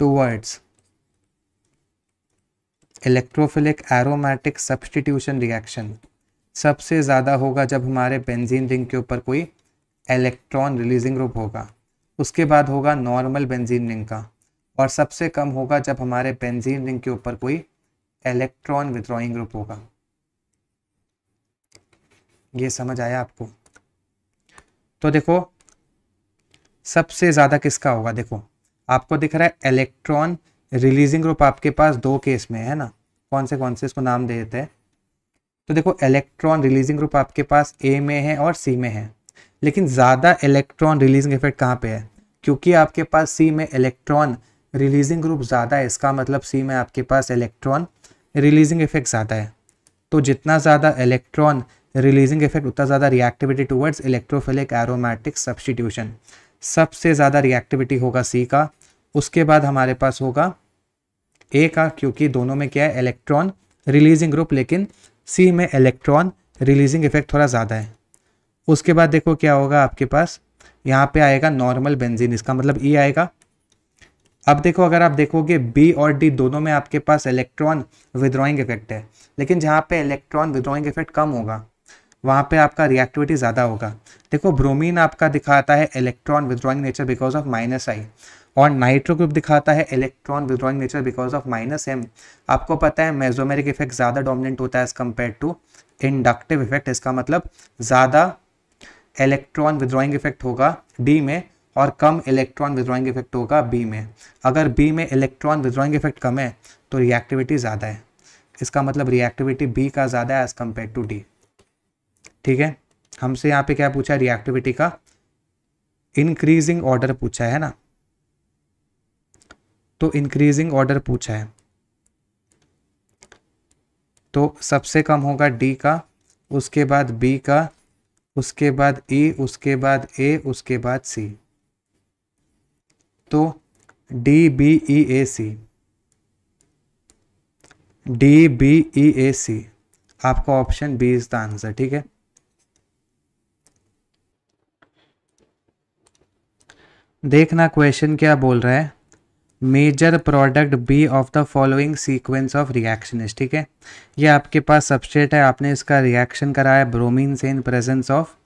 towards electrophilic aromatic substitution reaction, सबसे ज़्यादा होगा जब हमारे बेंजीन रिंग के ऊपर कोई इलेक्ट्रॉन रिलीजिंग ग्रुप होगा, उसके बाद होगा नॉर्मल बेंजीन रिंग का, और सबसे कम होगा जब हमारे बेंजीन रिंग के ऊपर कोई इलेक्ट्रॉन विथड्रॉइंग ग्रुप होगा। ये समझ आया आपको। तो देखो सबसे ज़्यादा किसका होगा, देखो आपको दिख रहा है इलेक्ट्रॉन रिलीजिंग ग्रुप आपके पास 2 केस में है ना। कौन से इसको नाम दे देते हैं। तो देखो इलेक्ट्रॉन रिलीजिंग ग्रुप आपके पास ए में है और सी में है, लेकिन ज़्यादा इलेक्ट्रॉन रिलीजिंग इफेक्ट कहाँ पे है, क्योंकि आपके पास सी में इलेक्ट्रॉन रिलीजिंग ग्रुप ज़्यादा है। इसका मतलब सी में आपके पास इलेक्ट्रॉन रिलीजिंग इफेक्ट ज़्यादा है। तो जितना ज़्यादा इलेक्ट्रॉन रिलीजिंग इफेक्ट उतना ज़्यादा reactivity towards electrophilic aromatic substitution. सबसे ज़्यादा रिएक्टिविटी होगा सी का, उसके बाद हमारे पास होगा ए का, क्योंकि दोनों में क्या है, इलेक्ट्रॉन रिलीजिंग ग्रुप, लेकिन सी में इलेक्ट्रॉन रिलीजिंग इफेक्ट थोड़ा ज़्यादा है। उसके बाद देखो क्या होगा आपके पास, यहाँ पे आएगा नॉर्मल बेंजीन, इसका मतलब ई आएगा। अब देखो अगर आप देखोगे बी और डी दोनों में आपके पास इलेक्ट्रॉन विद्रॉइंग इफेक्ट है, लेकिन जहाँ पे इलेक्ट्रॉन विद्रॉइंग इफेक्ट कम होगा वहाँ पे आपका रिएक्टिविटी ज़्यादा होगा। देखो ब्रोमीन आपका दिखाता है electron withdrawing nature because of minus I, और नाइट्रो ग्रुप दिखाता है electron withdrawing nature because of minus M. आपको पता है मेसोमेरिक इफेक्ट ज़्यादा डोमिनेंट होता है as compare to inductive effect. इसका मतलब ज़्यादा इलेक्ट्रॉन विद्रॉइंग इफेक्ट होगा डी में और कम इलेक्ट्रॉन विद्रॉइंग इफेक्ट होगा बी में। अगर बी में इलेक्ट्रॉन विद्रॉइंग इफेक्ट कम है तो रिएक्टिविटी ज़्यादा है। इसका मतलब रिएक्टिविटी बी का ज़्यादा है एज कम्पेयर टू डी, ठीक है। हमसे यहाँ पे क्या पूछा, रिएक्टिविटी का इंक्रीजिंग ऑर्डर पूछा है ना, तो इंक्रीजिंग ऑर्डर पूछा है तो सबसे कम होगा डी का, उसके बाद बी का, उसके बाद ई, उसके बाद ए, उसके बाद सी। तो D B E A C, D B E A C, आपका option B is the answer, ठीक है। देखना क्वेश्चन क्या बोल रहा है, major product B of the following sequence of reactions, ठीक है। ये आपके पास सबस्ट्रेट है, आपने इसका रिएक्शन कराया ब्रोमीन से इन प्रेजेंस ऑफ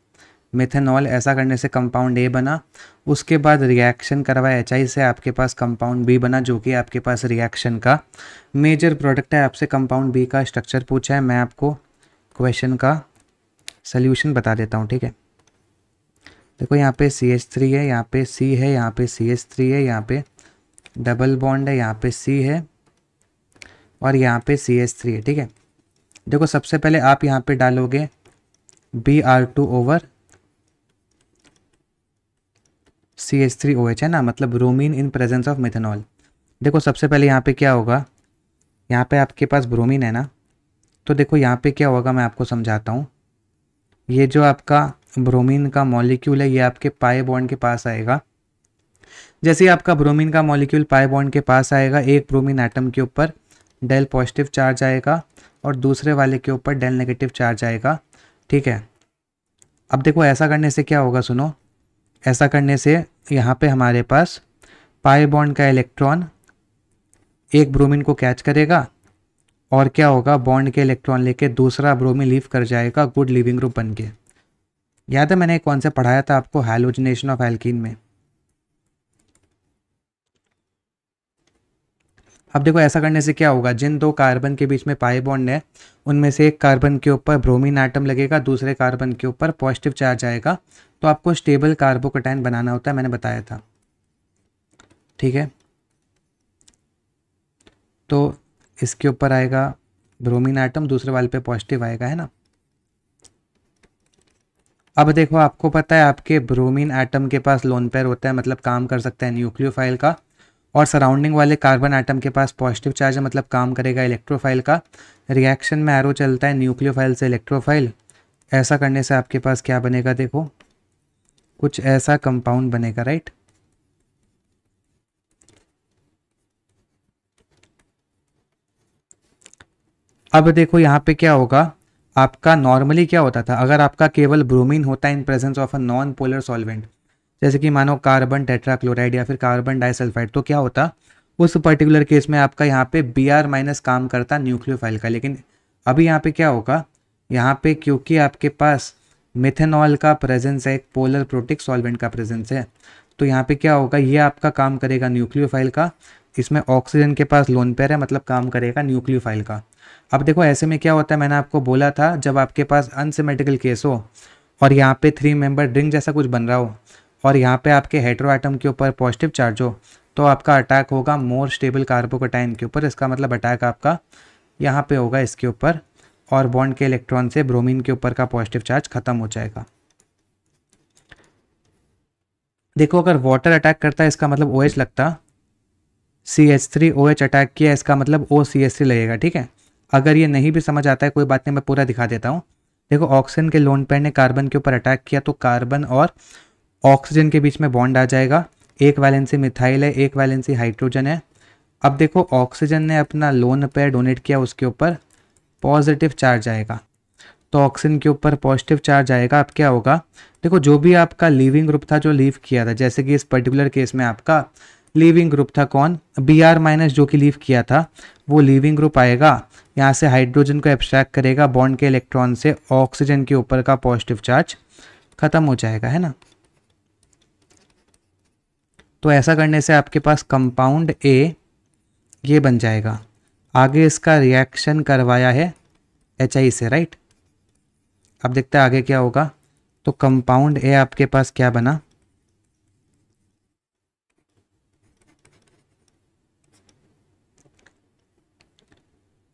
मिथेनॉल, ऐसा करने से कंपाउंड ए बना। उसके बाद रिएक्शन करवाया HI से, आपके पास कंपाउंड बी बना, जो कि आपके पास रिएक्शन का मेजर प्रोडक्ट है। आपसे कंपाउंड बी का स्ट्रक्चर पूछा है, मैं आपको क्वेश्चन का सल्यूशन बता देता हूँ, ठीक है। देखो यहाँ पे CH3 है, यहाँ पे C है, यहाँ पे CH3 है, यहाँ पे डबल बॉन्ड है, यहाँ पे C है और यहाँ पे CH3 है, ठीक है। देखो सबसे पहले आप यहाँ पे डालोगे Br2 ओवर CH3OH है ना, मतलब bromine in presence of methanol. देखो सबसे पहले यहाँ पे क्या होगा, यहाँ पे आपके पास ब्रोमीन है ना, तो देखो यहाँ पे क्या होगा मैं आपको समझाता हूँ। ये जो आपका ब्रोमीन का मॉलिक्यूल है ये आपके पाई बॉन्ड के पास आएगा। जैसे ही आपका ब्रोमीन का मॉलिक्यूल पाई बॉन्ड के पास आएगा, एक ब्रोमीन एटम के ऊपर डेल पॉजिटिव चार्ज आएगा और दूसरे वाले के ऊपर डेल नेगेटिव चार्ज आएगा, ठीक है। अब देखो ऐसा करने से क्या होगा, सुनो, ऐसा करने से यहाँ पे हमारे पास पाई बॉन्ड का इलेक्ट्रॉन एक ब्रोमीन को कैच करेगा और क्या होगा, बॉन्ड के इलेक्ट्रॉन लेके दूसरा ब्रोमीन लीव कर जाएगा गुड लीविंग ग्रुप बन के। याद है मैंने एक कॉन्सेप्ट पढ़ाया था आपको हैलोजिनेशन ऑफ एल्कीन में। अब देखो ऐसा करने से क्या होगा, जिन दो कार्बन के बीच में पाई बॉन्ड है उनमें से एक कार्बन के ऊपर ब्रोमीन एटम लगेगा, दूसरे कार्बन के ऊपर पॉजिटिव चार्ज आएगा, तो आपको स्टेबल कार्बोकैटायन बनाना होता है, मैंने बताया था, ठीक है। तो इसके ऊपर आएगा ब्रोमीन एटम, दूसरे वाले पे पॉजिटिव आएगा, है ना। अब देखो आपको पता है आपके ब्रोमीन एटम के पास लोन पेयर होता है, मतलब काम कर सकता है न्यूक्लियोफाइल का, और सराउंडिंग वाले कार्बन एटम के पास पॉजिटिव चार्ज है, मतलब काम करेगा इलेक्ट्रोफाइल का। रिएक्शन में एरो चलता है न्यूक्लियोफाइल से इलेक्ट्रोफाइल। ऐसा करने से आपके पास क्या बनेगा, देखो कुछ ऐसा कंपाउंड बनेगा, राइट। अब देखो यहाँ पे क्या होगा, आपका नॉर्मली क्या होता था, अगर आपका केवल ब्रोमीन होता है in presence of a non polar solvent, जैसे कि मानो कार्बन टेट्राक्लोराइड या फिर कार्बन डाइसल्फाइड, तो क्या होता उस पर्टिकुलर केस में आपका यहाँ पे Br- काम करता न्यूक्लियोफाइल का। लेकिन अभी यहाँ पे क्या होगा, यहाँ पे क्योंकि आपके पास मिथेनॉल का प्रेजेंस है, एक पोलर प्रोटिक सॉल्वेंट का प्रेजेंस है, तो यहाँ पे क्या होगा, ये आपका काम करेगा न्यूक्लियोफाइल का, इसमें ऑक्सीजन के पास लोन पेयर है, मतलब काम करेगा न्यूक्लियोफाइल का। अब देखो ऐसे में क्या होता है, मैंने आपको बोला था जब आपके पास अनसिमेट्रिकल केस हो और यहाँ पे 3 मेंबर रिंग जैसा कुछ बन रहा हो और यहाँ पे आपके हेटेरो एटम के ऊपर पॉजिटिव चार्ज हो, तो आपका अटैक होगा मोर स्टेबल कार्बोकैटायन के ऊपर। इसका मतलब अटैक आपका यहाँ पे होगा इसके ऊपर, और बॉन्ड के इलेक्ट्रॉन से ब्रोमीन के ऊपर का पॉजिटिव चार्ज खत्म हो जाएगा। देखो अगर वाटर अटैक करता है इसका मतलब OH लगता, CH3OH अटैक किया इसका मतलब OCH3 लगेगा, ठीक है। अगर ये नहीं भी समझ आता है कोई बात नहीं, मैं पूरा दिखा देता हूँ। देखो ऑक्सीजन के लोन पेयर ने कार्बन के ऊपर अटैक किया तो कार्बन और ऑक्सीजन के बीच में बॉन्ड आ जाएगा, एक वैलेंसी मिथाइल है, एक वैलेंसी हाइड्रोजन है। अब देखो ऑक्सीजन ने अपना लोन पेयर डोनेट किया, उसके ऊपर पॉजिटिव चार्ज आएगा, तो ऑक्सीजन के ऊपर पॉजिटिव चार्ज आएगा। अब क्या होगा, देखो जो भी आपका लीविंग ग्रुप था जो लीव किया था, जैसे कि इस पर्टिकुलर केस में आपका लीविंग ग्रुप था कौन, Br- जो कि लीव किया था, वो लीविंग ग्रुप आएगा, यहाँ से हाइड्रोजन को एब्स्ट्रैक्ट करेगा, बॉन्ड के इलेक्ट्रॉन से ऑक्सीजन के ऊपर का पॉजिटिव चार्ज खत्म हो जाएगा, है ना। तो ऐसा करने से आपके पास कंपाउंड ए ये बन जाएगा। आगे इसका रिएक्शन करवाया है HI से, राइट। अब देखते हैं आगे क्या होगा। तो कंपाउंड ए आपके पास क्या बना,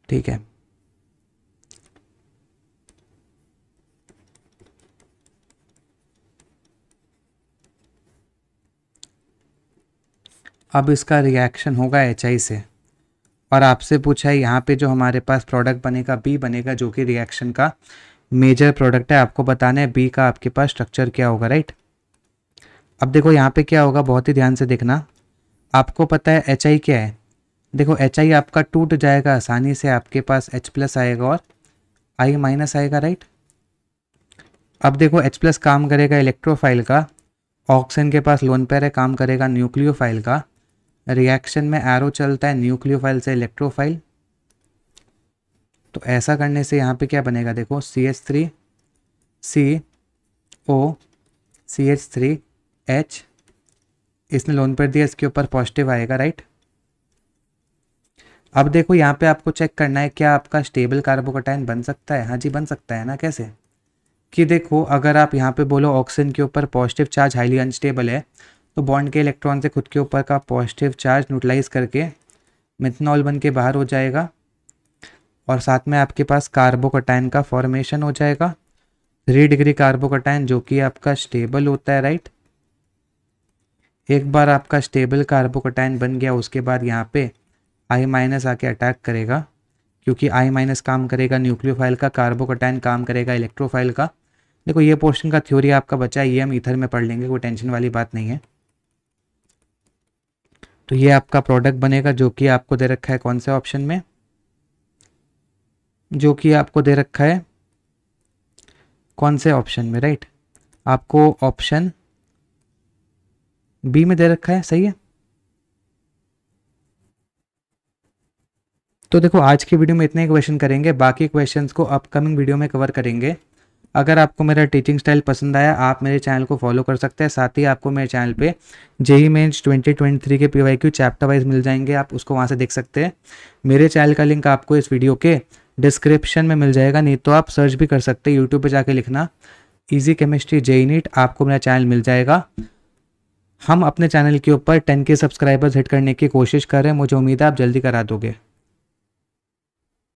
ठीक है। अब इसका रिएक्शन होगा HI से, और आपसे पूछा है यहाँ पे जो हमारे पास प्रोडक्ट बनेगा B बनेगा, जो कि रिएक्शन का मेजर प्रोडक्ट है। आपको बताना है B का आपके पास स्ट्रक्चर क्या होगा, राइट। अब देखो यहाँ पे क्या होगा, बहुत ही ध्यान से देखना। आपको पता है HI क्या है, देखो HI आपका टूट जाएगा आसानी से, आपके पास H+ आएगा और I- आएगा, राइट। अब देखो H+ काम करेगा इलेक्ट्रोफाइल का, ऑक्सीजन के पास लोन पेयर है, काम करेगा न्यूक्लियोफाइल का। रिएक्शन में एरो चलता है न्यूक्लियोफाइल से इलेक्ट्रोफाइल। तो ऐसा करने से यहाँ पे क्या बनेगा, देखो CH3 CO CH3H, इसने लोन पेयर दिया, इसके ऊपर पॉजिटिव आएगा, राइट। अब देखो यहाँ पे आपको चेक करना है क्या आपका स्टेबल कार्बोकैटायन बन सकता है। हाँ जी बन सकता है ना। कैसे कि देखो अगर आप यहाँ पे बोलो ऑक्सीजन के ऊपर पॉजिटिव चार्ज हाईली अनस्टेबल है, तो बॉन्ड के इलेक्ट्रॉन से खुद के ऊपर का पॉजिटिव चार्ज न्यूट्रलाइज करके मिथनॉल बन के बाहर हो जाएगा, और साथ में आपके पास कार्बोकैटायन का फॉर्मेशन हो जाएगा 3 डिग्री कार्बोकैटायन, जो कि आपका स्टेबल होता है, राइट। एक बार आपका स्टेबल कार्बोकैटायन बन गया उसके बाद यहाँ पे I- आके अटैक करेगा, क्योंकि I- काम करेगा न्यूक्लियोफाइल का, कार्बोकैटायन काम करेगा इलेक्ट्रोफाइल का। देखो ये पोर्शन का थ्योरी आपका बचा है, ये हम ईथर में पढ़ लेंगे, कोई टेंशन वाली बात नहीं है। तो ये आपका प्रोडक्ट बनेगा जो कि आपको दे रखा है कौन से ऑप्शन में, जो कि आपको दे रखा है कौन से ऑप्शन में, राइट, आपको ऑप्शन बी में दे रखा है, सही है। तो देखो आज की वीडियो में इतने क्वेश्चन करेंगे, बाकी क्वेश्चंस को अपकमिंग वीडियो में कवर करेंगे। अगर आपको मेरा टीचिंग स्टाइल पसंद आया आप मेरे चैनल को फॉलो कर सकते हैं, साथ ही आपको मेरे चैनल पे जेईई मेंस 2023 के पीवाईक्यू चैप्टर वाइज मिल जाएंगे, आप उसको वहाँ से देख सकते हैं। मेरे चैनल का लिंक आपको इस वीडियो के डिस्क्रिप्शन में मिल जाएगा, नहीं तो आप सर्च भी कर सकते हैं, यूट्यूब पर जाके लिखना ईजी केमिस्ट्री जेईई नीट, आपको मेरा चैनल मिल जाएगा। हम अपने चैनल के ऊपर 10K सब्सक्राइबर्स हिट करने की कोशिश कर रहे हैं, मुझे उम्मीद है आप जल्दी करा दोगे।